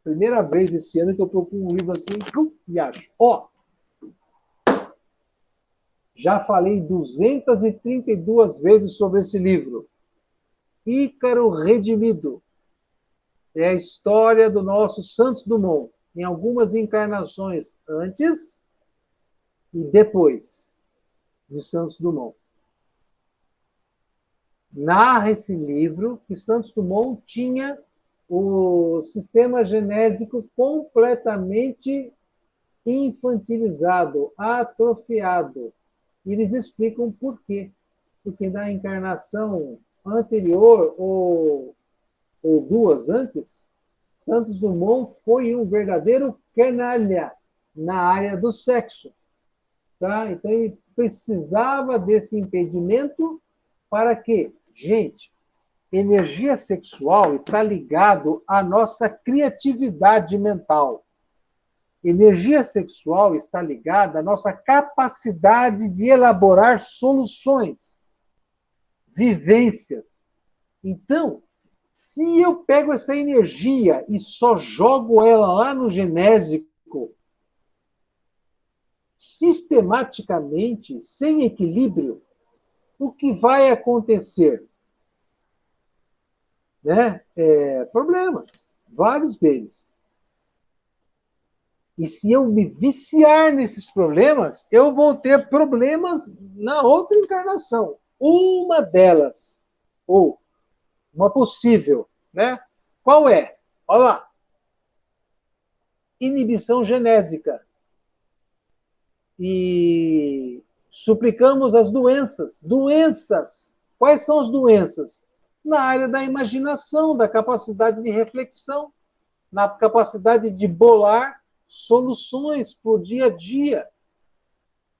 Primeira vez esse ano que eu procuro um livro assim e acho. Ó, já falei 232 vezes sobre esse livro. Ícaro Redimido. É a história do nosso Santos Dumont, em algumas encarnações antes e depois de Santos Dumont. Narra esse livro que Santos Dumont tinha o sistema genésico completamente infantilizado, atrofiado. E eles explicam por quê. Porque na encarnação anterior, ou duas antes, Santos Dumont foi um verdadeiro canalha na área do sexo. Tá? Então, ele precisava desse impedimento para que, gente, energia sexual está ligado à nossa criatividade mental. Energia sexual está ligada à nossa capacidade de elaborar soluções, vivências. Então, se eu pego essa energia e só jogo ela lá no genésico, sistematicamente, sem equilíbrio, o que vai acontecer? Né? Problemas, vários deles. E se eu me viciar nesses problemas, eu vou ter problemas na outra encarnação. Uma delas, ou uma possível, né? Qual é? Olha lá. Inibição genésica. E suplicamos as doenças. Doenças. Quais são as doenças? Na área da imaginação, da capacidade de reflexão, na capacidade de bolar soluções para o dia a dia.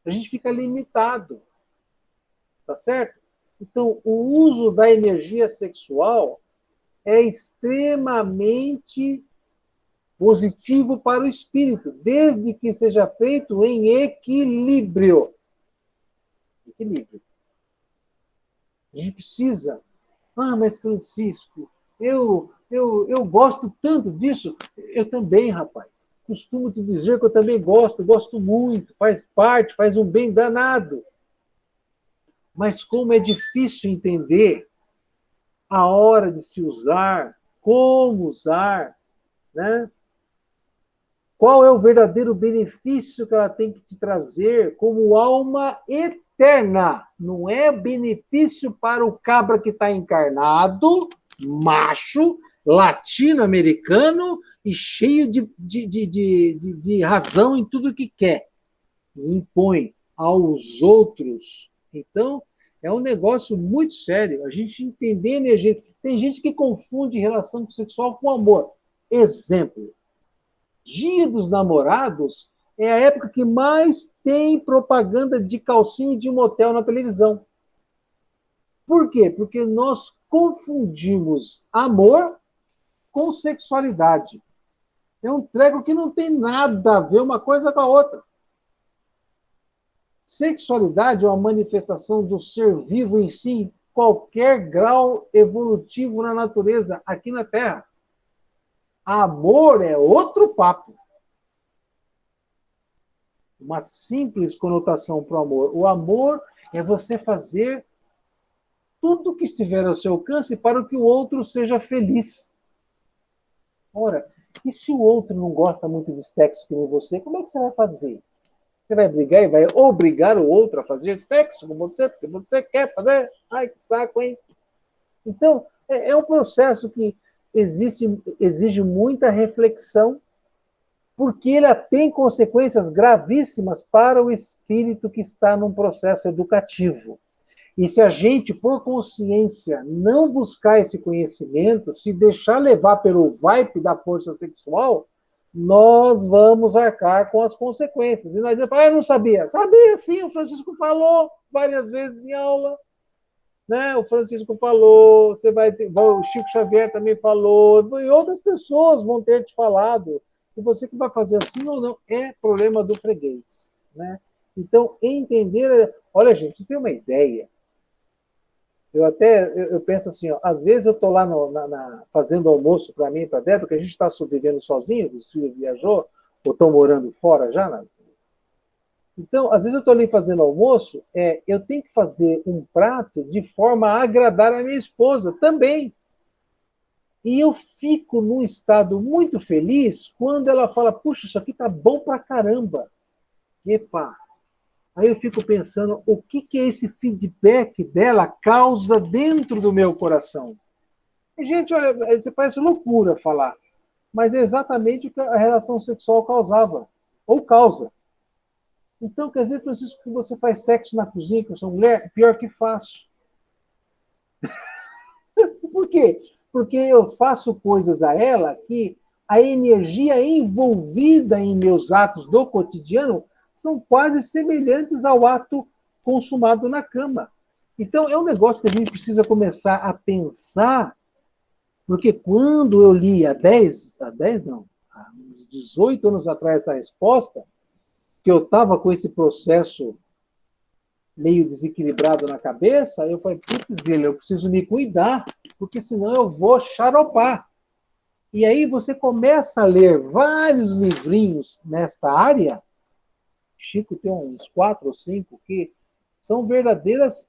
A gente fica limitado. Tá certo? Então, o uso da energia sexual é extremamente positivo para o espírito, desde que seja feito em equilíbrio. Equilíbrio. A gente precisa. Ah, mas Francisco, eu gosto tanto disso. Eu também, rapaz. Costumo te dizer que eu também gosto muito, faz parte, faz um bem danado. Mas como é difícil entender a hora de se usar, como usar, né? Qual é o verdadeiro benefício que ela tem que te trazer como alma eterna? Não é benefício para o cabra que está encarnado, macho, latino-americano e cheio de razão em tudo que quer. Impõe aos outros. Então, é um negócio muito sério. A gente entender energia. Tem gente que confunde relação sexual com amor. Exemplo. Dia dos Namorados é a época que mais tem propaganda de calcinha de motel na televisão. Por quê? Porque nós confundimos amor com sexualidade. É um treco que não tem nada a ver uma coisa com a outra. Sexualidade é uma manifestação do ser vivo em si, em qualquer grau evolutivo na natureza, aqui na Terra. Amor é outro papo. Uma simples conotação para o amor. O amor é você fazer tudo que estiver ao seu alcance para que o outro seja feliz. Ora, e se o outro não gosta muito de sexo que nem você, como é que você vai fazer? Você vai brigar e vai obrigar o outro a fazer sexo com você, porque você quer fazer? Ai, que saco, hein? Então, é um processo que exige muita reflexão, porque ele tem consequências gravíssimas para o espírito que está num processo educativo. E se a gente, por consciência, não buscar esse conhecimento, se deixar levar pelo vibe da força sexual, nós vamos arcar com as consequências. E nós dizemos, eu não sabia. Sabia sim, o Francisco falou várias vezes em aula. Né? O Francisco falou, o Chico Xavier também falou, e outras pessoas vão ter te falado. E você que vai fazer assim ou não, é problema do freguês. Né? Então, entender... Olha, gente, vocês têm uma ideia. Eu penso assim, ó, às vezes eu estou lá fazendo almoço para mim e para a Débora, porque a gente está sobrevivendo sozinho, os filhos viajou, ou estão morando fora já, né? Então, às vezes eu estou ali fazendo almoço, eu tenho que fazer um prato de forma a agradar a minha esposa também. E eu fico num estado muito feliz quando ela fala, puxa, isso aqui tá bom pra caramba. Epa! Aí eu fico pensando, o que esse feedback dela causa dentro do meu coração? E, gente, olha, você parece loucura falar, mas é exatamente o que a relação sexual causava, ou causa. Então, quer dizer, Francisco, que você faz sexo na cozinha com a sua mulher? Pior que faço. Por quê? Porque eu faço coisas a ela que a energia envolvida em meus atos do cotidiano são quase semelhantes ao ato consumado na cama. Então, é um negócio que a gente precisa começar a pensar, porque quando eu li há uns 18 anos atrás essa resposta, que eu estava com esse processo meio desequilibrado na cabeça, eu falei, putz, dele, eu preciso me cuidar, porque senão eu vou xaropar. E aí você começa a ler vários livrinhos nesta área, Chico tem uns 4 ou 5, que são verdadeiras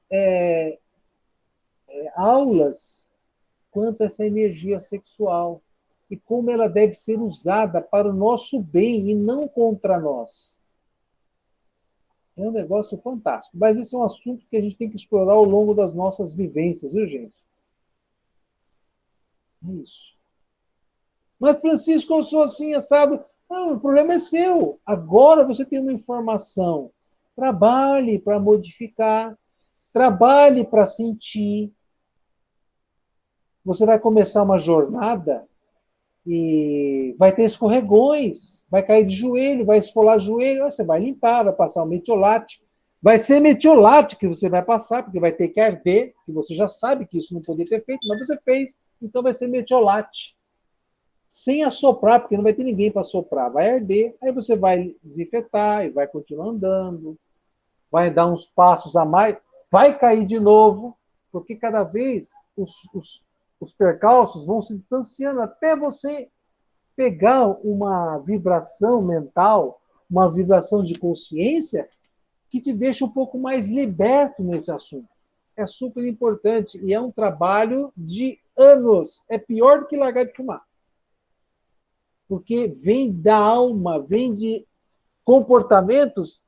aulas quanto a essa energia sexual e como ela deve ser usada para o nosso bem e não contra nós. É um negócio fantástico. Mas esse é um assunto que a gente tem que explorar ao longo das nossas vivências, viu, gente? É isso. Mas, Francisco, eu sou assim, assado. Não, o problema é seu. Agora você tem uma informação. Trabalhe para modificar. Trabalhe para sentir. Você vai começar uma jornada e vai ter escorregões, vai cair de joelho, vai esfolar joelho, você vai limpar, vai passar o metiolate. Vai ser metiolate que você vai passar, porque vai ter que arder, que você já sabe que isso não podia ter feito, mas você fez, então vai ser metiolate. Sem assoprar, porque não vai ter ninguém para soprar, vai arder, aí você vai desinfetar e vai continuar andando, vai dar uns passos a mais, vai cair de novo, porque cada vez os percalços vão se distanciando até você pegar uma vibração mental, uma vibração de consciência que te deixa um pouco mais liberto nesse assunto. É super importante e é um trabalho de anos. É pior do que largar de fumar. Porque vem da alma, vem de comportamentos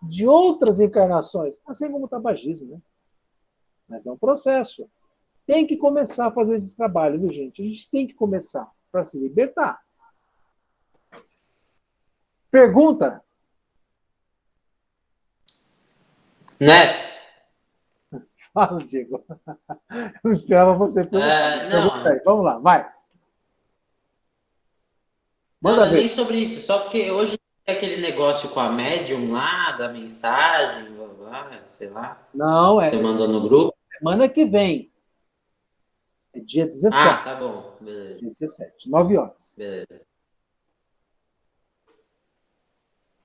de outras encarnações, assim como o tabagismo, né? Mas é um processo. Tem que começar a fazer esse trabalho, viu, gente? A gente tem que começar para se libertar. Pergunta? Neto. Fala, Diego. Eu não esperava você perguntar. Não. Vamos lá, vai. Não é nem sobre isso, só porque hoje é aquele negócio com a médium lá, da mensagem, sei lá. Não, você mandou no grupo. Semana que vem. É dia 17. Ah, tá bom. Beleza. Dia 17, 9 horas. Beleza.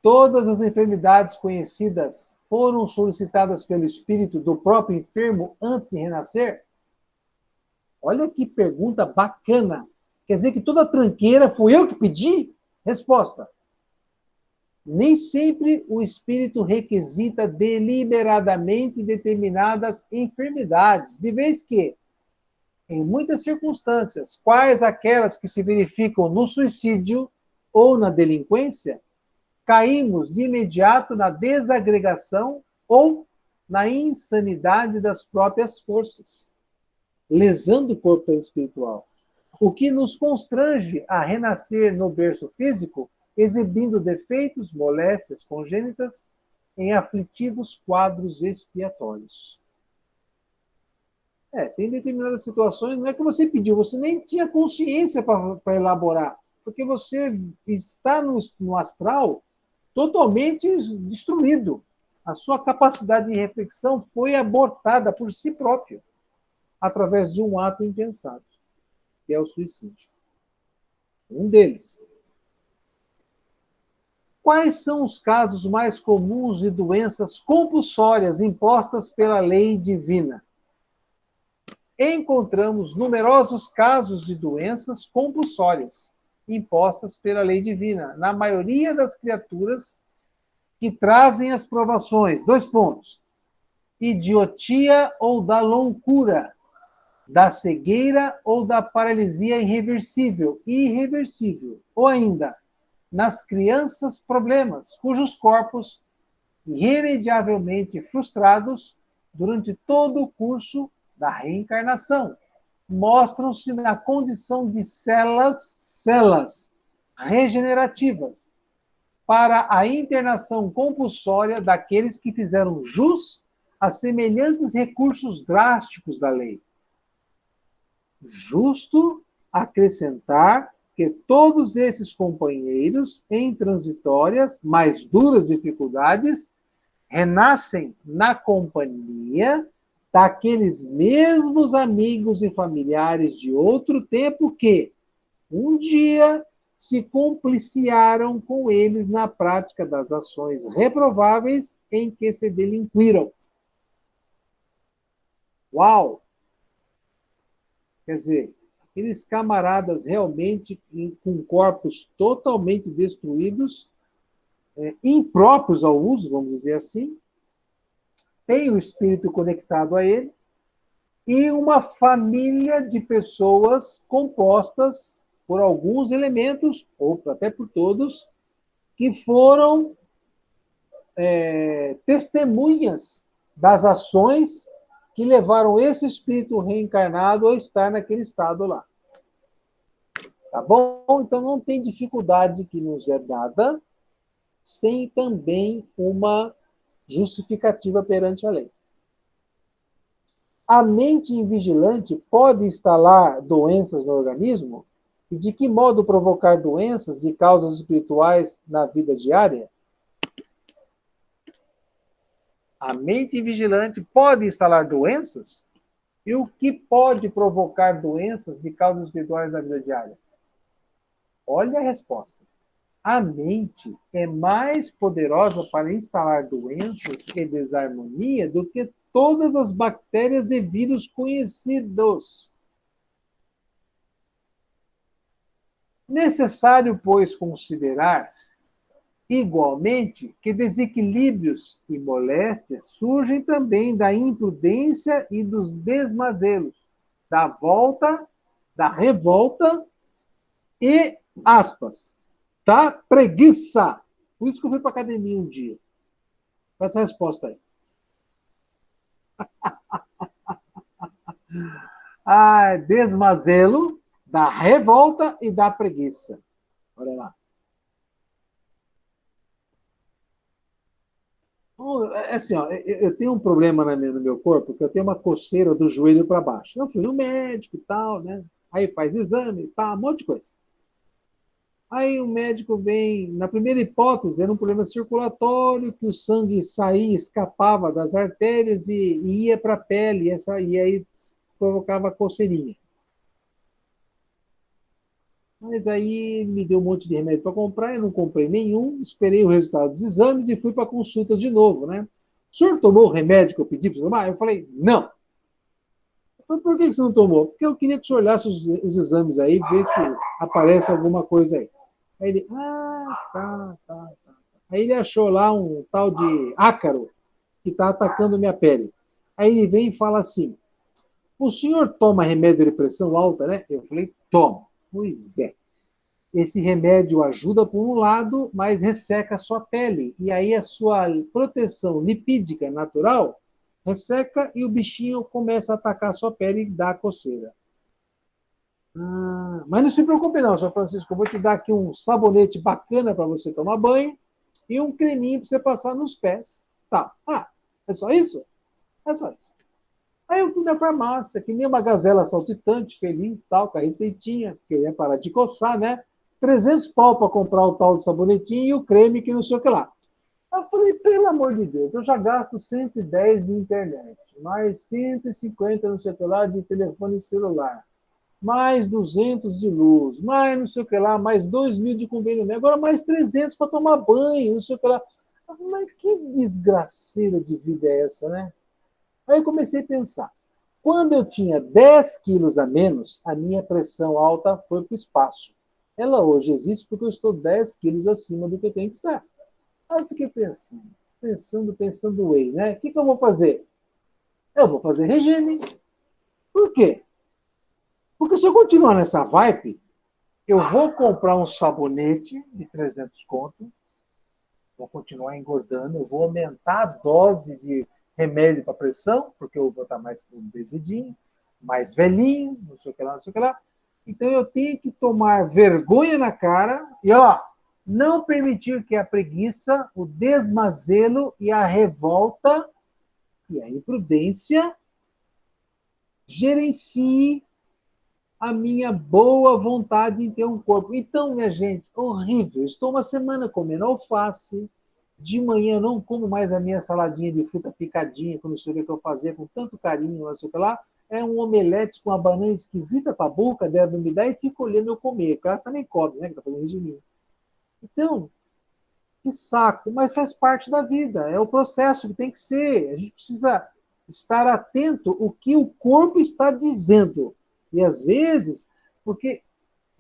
Todas as enfermidades conhecidas foram solicitadas pelo espírito do próprio enfermo antes de renascer? Olha que pergunta bacana. Quer dizer que toda tranqueira fui eu que pedi? Resposta. Nem sempre o espírito requisita deliberadamente determinadas enfermidades, de vez que, em muitas circunstâncias, quais aquelas que se verificam no suicídio ou na delinquência, caímos de imediato na desagregação ou na insanidade das próprias forças, lesando o corpo espiritual, o que nos constrange a renascer no berço físico, exibindo defeitos, moléstias congênitas em aflitivos quadros expiatórios. Tem determinadas situações, não é que você pediu, você nem tinha consciência para elaborar. porque você está no astral totalmente destruído. A sua capacidade de reflexão foi abortada por si próprio, através de um ato impensado, que é o suicídio. Um deles. Quais são os casos mais comuns de doenças compulsórias impostas pela lei divina? Encontramos numerosos casos de doenças compulsórias impostas pela lei divina, na maioria das criaturas que trazem as provações. 2 pontos. Idiotia ou da loucura, da cegueira ou da paralisia irreversível, ou ainda, nas crianças problemas, cujos corpos, irremediavelmente frustrados durante todo o curso da reencarnação, mostram-se na condição de celas regenerativas para a internação compulsória daqueles que fizeram jus a semelhantes recursos drásticos da lei. Justo acrescentar que todos esses companheiros, em transitórias, mais duras dificuldades, renascem na companhia daqueles mesmos amigos e familiares de outro tempo que, um dia, se compliciaram com eles na prática das ações reprováveis em que se delinquiram. Uau! Quer dizer, aqueles camaradas realmente com corpos totalmente destruídos, impróprios ao uso, vamos dizer assim, tem o espírito conectado a ele, e uma família de pessoas compostas por alguns elementos, ou até por todos, que foram testemunhas das ações que levaram esse espírito reencarnado a estar naquele estado lá. Tá bom? Então não tem dificuldade que nos é dada sem também uma justificativa perante a lei. A mente invigilante pode instalar doenças no organismo? E de que modo provocar doenças de causas espirituais na vida diária? A mente vigilante pode instalar doenças? E o que pode provocar doenças de causas espirituais na vida diária? Olha a resposta. A mente é mais poderosa para instalar doenças e desarmonia do que todas as bactérias e vírus conhecidos. Necessário, pois, considerar igualmente que desequilíbrios e moléstias surgem também da imprudência e dos desmazelos, da revolta e, aspas, da preguiça. Por isso que eu fui para a academia um dia. Qual é essa resposta aí? Desmazelo, da revolta e da preguiça. Olha lá. Assim, ó, eu tenho um problema no meu corpo, que eu tenho uma coceira do joelho para baixo. Eu fui no médico e tal, né? Aí faz exame, pá, um monte de coisa. Aí o médico vem, na primeira hipótese, era um problema circulatório, que o sangue saía, escapava das artérias e ia para a pele, e aí provocava coceirinha. Mas aí me deu um monte de remédio para comprar, eu não comprei nenhum, esperei o resultado dos exames e fui para a consulta de novo, né? O senhor tomou o remédio que eu pedi para tomar? Eu falei, não. Eu falei, por que você não tomou? Porque eu queria que o senhor olhasse os exames aí, ver se aparece alguma coisa aí. Aí ele, tá. Aí ele achou lá um tal de ácaro que está atacando minha pele. Aí ele vem e fala assim, o senhor toma remédio de pressão alta, né? Eu falei, toma. Pois é. Esse remédio ajuda por um lado, mas resseca a sua pele. E aí a sua proteção lipídica natural resseca e o bichinho começa a atacar a sua pele e dá coceira. Mas não se preocupe não, Sr. Francisco. Eu vou te dar aqui um sabonete bacana para você tomar banho e um creminho para você passar nos pés. Tá. É só isso? É só isso. Aí eu fui na farmácia, que nem uma gazela saltitante, feliz, tal, com a receitinha, porque eu ia parar de coçar, né? 300 pau para comprar o tal de sabonetinho e o creme que não sei o que lá. Eu falei, pelo amor de Deus, eu já gasto 110 de internet, mais 150 não sei o que lá de telefone celular, mais 200 de luz, mais não sei o que lá, mais 2.000 de convênio, agora mais 300 para tomar banho, não sei o que lá. Mas que desgraceira de vida é essa, né? Aí eu comecei a pensar. Quando eu tinha 10 quilos a menos, a minha pressão alta foi para o espaço. Ela hoje existe porque eu estou 10 quilos acima do que eu tenho que estar. Aí eu fiquei pensando, né? O que eu vou fazer? Eu vou fazer regime. Por quê? Porque se eu continuar nessa vibe, eu vou comprar um sabonete de 300 conto, vou continuar engordando, eu vou aumentar a dose de remédio para pressão, porque eu vou estar mais obesidinho, mais velhinho, não sei o que lá, não sei o que lá. Então eu tenho que tomar vergonha na cara e, não permitir que a preguiça, o desmazelo e a revolta e a imprudência gerencie a minha boa vontade em ter um corpo. Então, minha gente, horrível. Estou uma semana comendo alface. De manhã não como mais a minha saladinha de fruta picadinha, que eu não sei o que eu fazia com tanto carinho, não sei o que lá. É um omelete com uma banana esquisita para a boca, dela não me dá e fico olhando eu comer. O cara também come, né? Que tá fazendo regime. Então, que saco, mas faz parte da vida. É o processo que tem que ser. A gente precisa estar atento ao que o corpo está dizendo. E às vezes, porque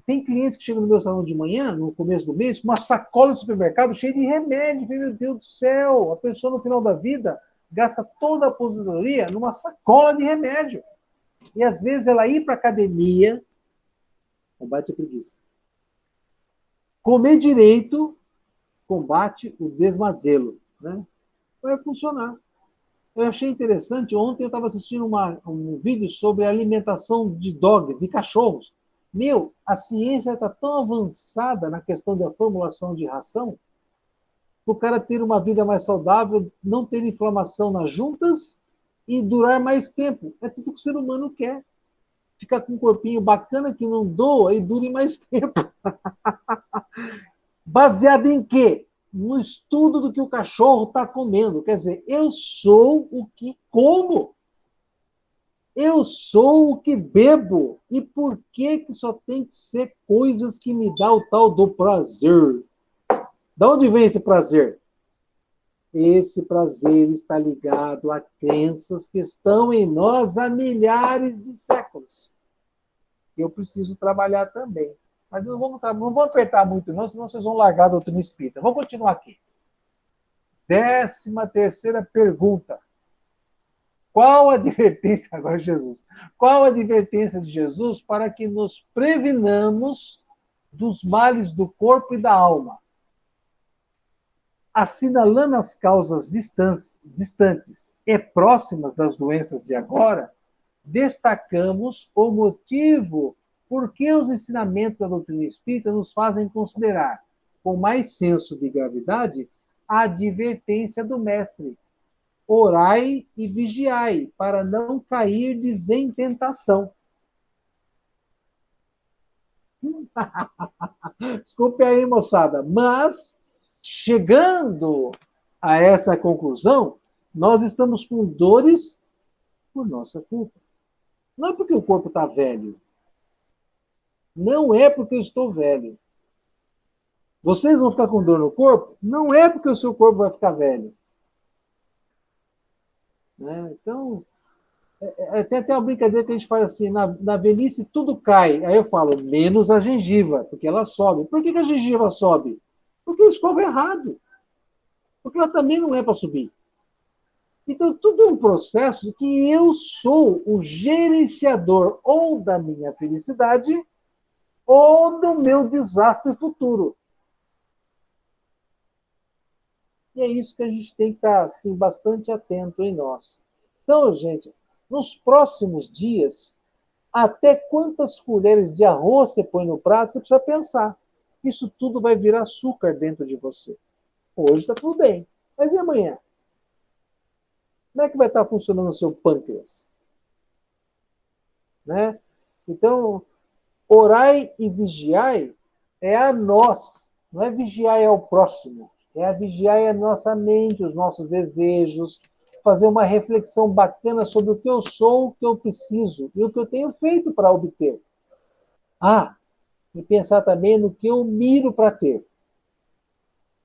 tem clientes que chegam no meu salão de manhã, no começo do mês, com uma sacola de supermercado cheia de remédio. Meu Deus do céu, a pessoa no final da vida gasta toda a aposentadoria numa sacola de remédio. E às vezes ela ir para a academia, combate a preguiça. Comer direito, combate o desmazelo. Né? Vai funcionar. Eu achei interessante, ontem eu estava assistindo um vídeo sobre a alimentação de dogs, de cachorros. A ciência está tão avançada na questão da formulação de ração, para o cara ter uma vida mais saudável, não ter inflamação nas juntas e durar mais tempo. É tudo que o ser humano quer. Ficar com um corpinho bacana que não doa e dure mais tempo. Baseado em quê? No estudo do que o cachorro está comendo. Quer dizer, eu sou o que como. Eu sou o que bebo. E por que só tem que ser coisas que me dão o tal do prazer? De onde vem esse prazer? Esse prazer está ligado a crenças que estão em nós há milhares de séculos. Eu preciso trabalhar também. Mas não vou apertar muito não, senão vocês vão largar a doutrina espírita. Vamos continuar aqui. 13ª pergunta. Qual a advertência, agora Jesus, qual a advertência de Jesus para que nos previnamos dos males do corpo e da alma? Assinalando as causas distantes e próximas das doenças de agora, destacamos o motivo por que os ensinamentos da doutrina espírita nos fazem considerar, com mais senso de gravidade, a advertência do mestre. Orai e vigiai, para não cairdes em tentação. Desculpe aí, moçada, mas, chegando a essa conclusão, nós estamos com dores por nossa culpa. Não é porque o corpo está velho. Não é porque eu estou velho. Vocês vão ficar com dor no corpo? Não é porque o seu corpo vai ficar velho. Né? Então, tem até uma brincadeira que a gente faz assim, na velhice tudo cai. Aí eu falo, menos a gengiva, porque ela sobe. Por que a gengiva sobe? Porque eu escovo errado. Porque ela também não é para subir. Então, tudo é um processo que eu sou o gerenciador ou da minha felicidade ou do meu desastre futuro. E é isso que a gente tem que estar assim, bastante atento em nós. Então, gente, nos próximos dias, até quantas colheres de arroz você põe no prato, você precisa pensar. Isso tudo vai virar açúcar dentro de você. Hoje está tudo bem. Mas e amanhã? Como é que vai estar funcionando o seu pâncreas? Né? Então, orai e vigiai é a nós. Não é vigiar ao próximo. É a vigiar a nossa mente, os nossos desejos, fazer uma reflexão bacana sobre o que eu sou, o que eu preciso e o que eu tenho feito para obter. E pensar também no que eu miro para ter,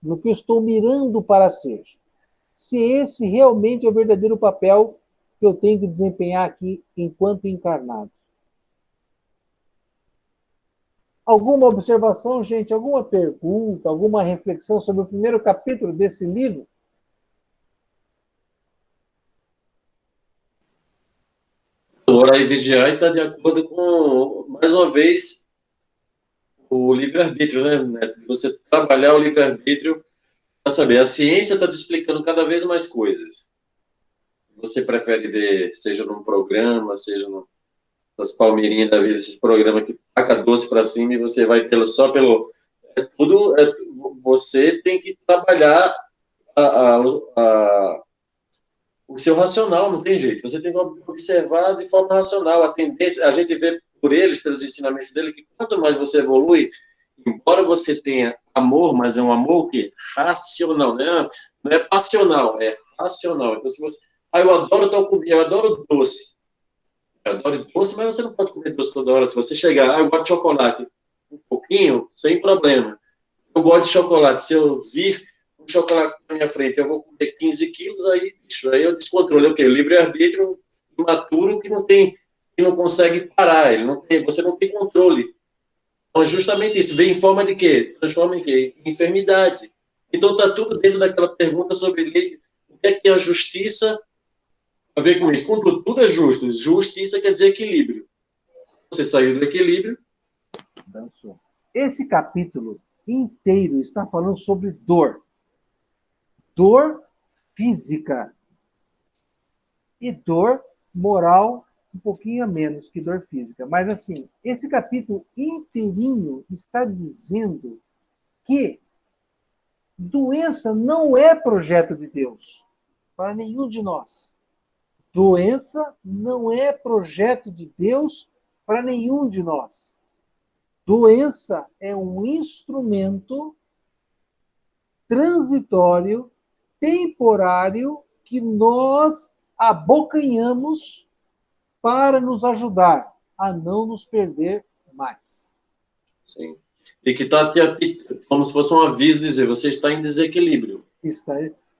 no que eu estou mirando para ser. Se esse realmente é o verdadeiro papel que eu tenho que desempenhar aqui enquanto encarnado. Alguma observação, gente? Alguma pergunta, alguma reflexão sobre o primeiro capítulo desse livro? Orar e vigiar está de acordo com, mais uma vez, o livre-arbítrio, né, Neto? Você trabalhar o livre-arbítrio para saber. A ciência está te explicando cada vez mais coisas. Você prefere ver, seja num programa, seja nas palmeirinhas da vida, esses programas que taca doce para cima e você vai pelo só pelo... você tem que trabalhar o seu racional, não tem jeito. Você tem que observar de forma racional. A tendência, a gente vê por eles, pelos ensinamentos dele, que quanto mais você evolui, embora você tenha amor, mas é um amor que racional, né? Não é passional, é racional. Então, se você... eu adoro tal comida, eu adoro doce. Eu adoro doce, mas você não pode comer doce toda hora. Se você chegar, eu gosto de chocolate um pouquinho, sem problema. Eu gosto de chocolate. Se eu vir um chocolate na minha frente, eu vou comer 15 quilos, aí eu descontrole. O quê? Livre-arbítrio imaturo que não consegue parar. Você não tem controle. Então, é justamente isso. Vem em forma de quê? Transforma em quê? Em enfermidade. Então, está tudo dentro daquela pergunta sobre lei. O que é a justiça? A ver com isso. Quando tudo é justo. Justiça quer dizer equilíbrio. Você saiu do equilíbrio. Esse capítulo inteiro está falando sobre dor. Dor física. E dor moral um pouquinho a menos que dor física. Mas, assim, esse capítulo inteirinho está dizendo que doença não é projeto de Deus para nenhum de nós. Doença não é projeto de Deus para nenhum de nós. Doença é um instrumento transitório, temporário, que nós abocanhamos para nos ajudar a não nos perder mais. Sim. E que está como se fosse um aviso dizer, você está em desequilíbrio.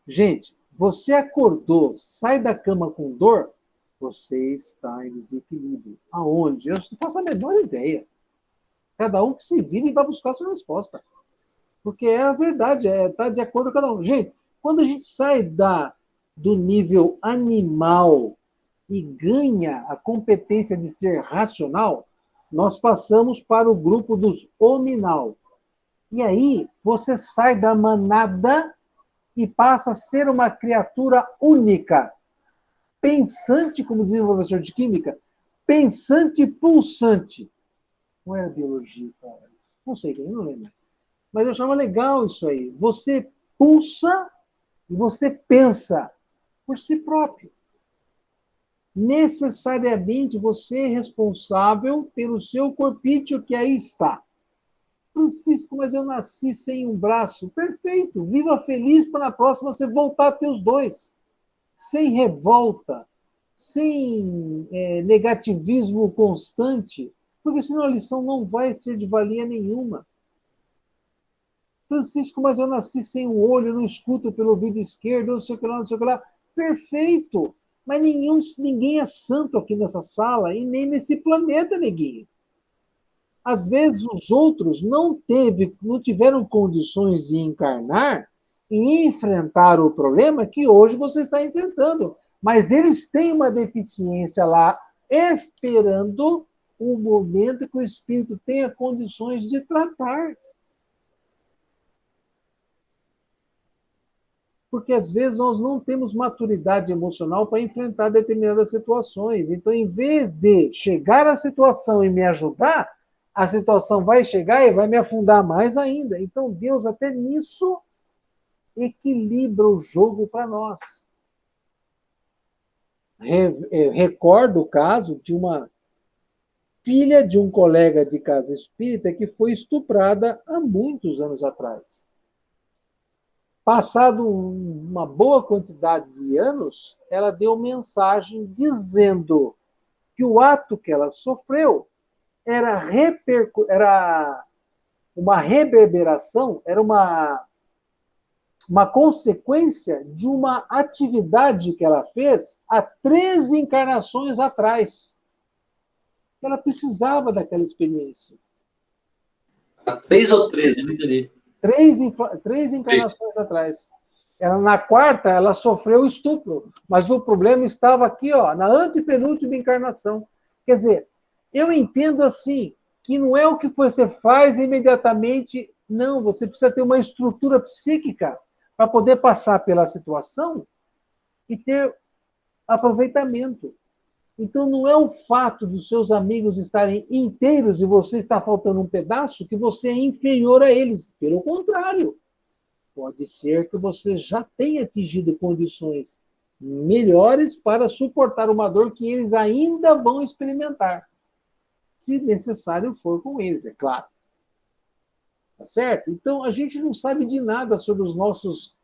Gente, você acordou, sai da cama com dor, você está em desequilíbrio. Aonde? Eu não faço a menor ideia. Cada um que se vira e vai buscar a sua resposta. Porque é a verdade, está de acordo com cada um. Gente, quando a gente sai do nível animal e ganha a competência de ser racional, nós passamos para o grupo dos hominal. E aí, você sai da manada e passa a ser uma criatura única, pensante, como dizia o professor de química, pensante e pulsante. Não era biologia, cara. Não sei, eu não lembro. Mas eu achava legal isso aí. Você pulsa e você pensa por si próprio. Necessariamente você é responsável pelo seu corpício que aí está. Francisco, mas eu nasci sem um braço. Perfeito. Viva feliz para na próxima você voltar a ter os dois. Sem revolta, sem negativismo constante, porque senão a lição não vai ser de valia nenhuma. Francisco, mas eu nasci sem um olho, não escuto pelo ouvido esquerdo, não sei o que lá, não sei o que lá. Perfeito! Mas ninguém é santo aqui nessa sala e nem nesse planeta, neguinho. Às vezes os outros não tiveram condições de encarnar e enfrentar o problema que hoje você está enfrentando. Mas eles têm uma deficiência lá, esperando o momento que o espírito tenha condições de tratar. Porque às vezes nós não temos maturidade emocional para enfrentar determinadas situações. Então, em vez de chegar à situação e me ajudar, a situação vai chegar e vai me afundar mais ainda. Então, Deus até nisso equilibra o jogo para nós. Recordo o caso de uma filha de um colega de casa espírita que foi estuprada há muitos anos atrás. Passado uma boa quantidade de anos, ela deu mensagem dizendo que o ato que ela sofreu era uma reverberação, era uma consequência de uma atividade que ela fez há 13 encarnações atrás. Ela precisava daquela experiência. Há 3 ou 13, não entendi. 3 encarnações atrás. Na quarta, ela sofreu estupro, mas o problema estava aqui, ó, na antepenúltima encarnação. Quer dizer, eu entendo assim, que não é o que você faz imediatamente, não, você precisa ter uma estrutura psíquica para poder passar pela situação e ter aproveitamento. Então, não é o fato dos seus amigos estarem inteiros e você está faltando um pedaço que você é inferior a eles. Pelo contrário, pode ser que você já tenha atingido condições melhores para suportar uma dor que eles ainda vão experimentar. Se necessário for com eles, é claro. Tá certo? Então, a gente não sabe de nada sobre nossas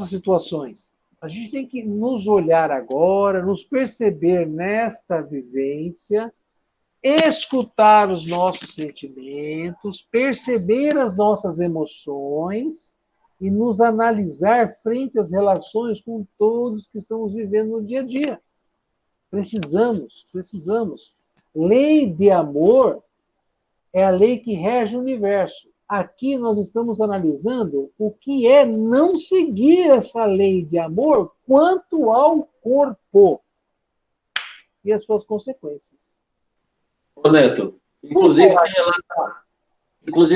situações. A gente tem que nos olhar agora, nos perceber nesta vivência, escutar os nossos sentimentos, perceber as nossas emoções e nos analisar frente às relações com todos que estamos vivendo no dia a dia. Precisamos. Lei de amor é a lei que rege o universo. Aqui nós estamos analisando o que é não seguir essa lei de amor quanto ao corpo e as suas consequências. Ô, Neto, inclusive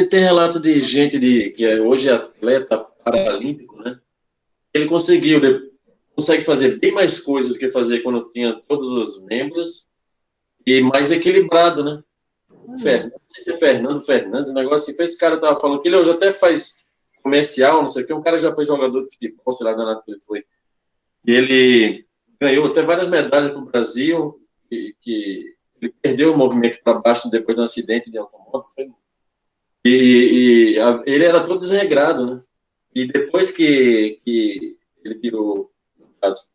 tem relato de gente que hoje é atleta paralímpico, né? Ele consegue fazer bem mais coisas do que fazia quando tinha todos os membros e mais equilibrado, né? Não sei se é Fernando Fernandes, o negócio assim, esse cara tava falando que ele hoje até faz comercial, não sei o que, um cara já foi jogador de futebol, sei lá, danado que ele foi. E ele ganhou até várias medalhas para o Brasil, que ele perdeu o movimento para baixo depois de um acidente de automóvel. Ele era todo desregrado, né? E depois que ele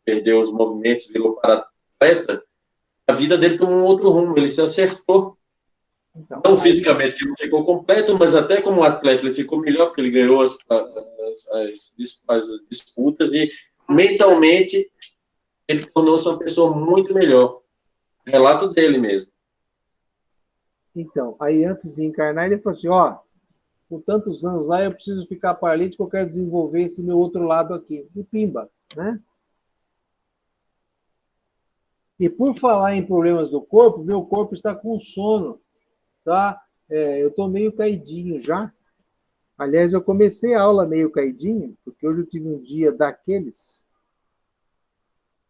perdeu os movimentos, virou para-atleta, a vida dele tomou um outro rumo, ele se acertou. Então, não fisicamente, que ele não ficou completo, mas até como atleta ele ficou melhor, porque ele ganhou as disputas e mentalmente ele tornou-se uma pessoa muito melhor. Relato dele mesmo. Então, aí antes de encarnar, ele falou assim, ó, com tantos anos lá, eu preciso ficar paralítico, eu quero desenvolver esse meu outro lado aqui. E pimba, né? E por falar em problemas do corpo, meu corpo está com sono. Tá? Eu estou meio caidinho já. Aliás, eu comecei a aula meio caidinho, porque hoje eu tive um dia daqueles.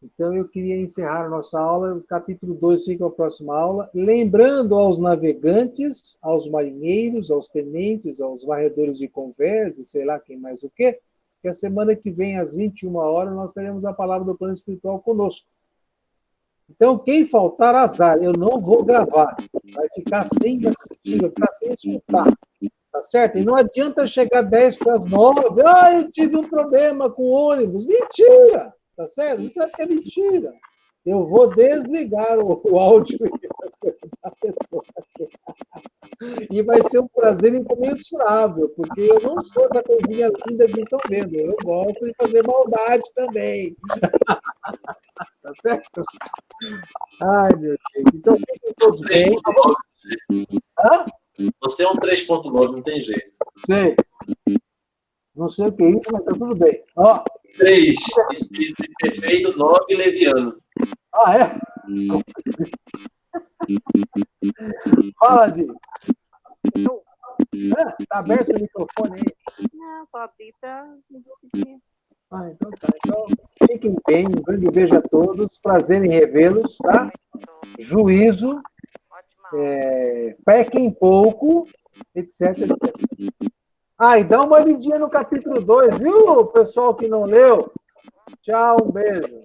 Então, eu queria encerrar a nossa aula. O capítulo 2 fica a próxima aula. Lembrando aos navegantes, aos marinheiros, aos tenentes, aos varredores de convés, e sei lá quem mais o quê, que a semana que vem, às 21 horas, nós teremos a palavra do plano espiritual conosco. Então, quem faltar, azar. Eu não vou gravar. Vai ficar sem assistir, vai ficar sem escutar. Tá certo? E não adianta chegar 10 para as 9. Ah, eu tive um problema com o ônibus. Mentira! Tá certo? Você sabe que é mentira. Eu vou desligar o áudio da pessoa. E vai ser um prazer incomensurável, porque eu não sou essa coisinha linda que estão vendo. Eu gosto de fazer maldade também. Tá certo? Ai, meu Deus. Então, fiquem todos bem. Hã? Você é um 3.9, não tem jeito. Sei. Não sei o que é isso, mas tá tudo bem. Ó. 3, espírito perfeito, 9, leviano. Ah, é? Fala, Di. Tá aberto o microfone aí? Não, só abrir para... Então tá. Então, fiquem bem. Um grande beijo a todos. Prazer em revê-los, tá? Juízo. Pequem pouco, etc, etc. E dá uma lidinha no capítulo 2, viu, pessoal que não leu? Tchau, um beijo.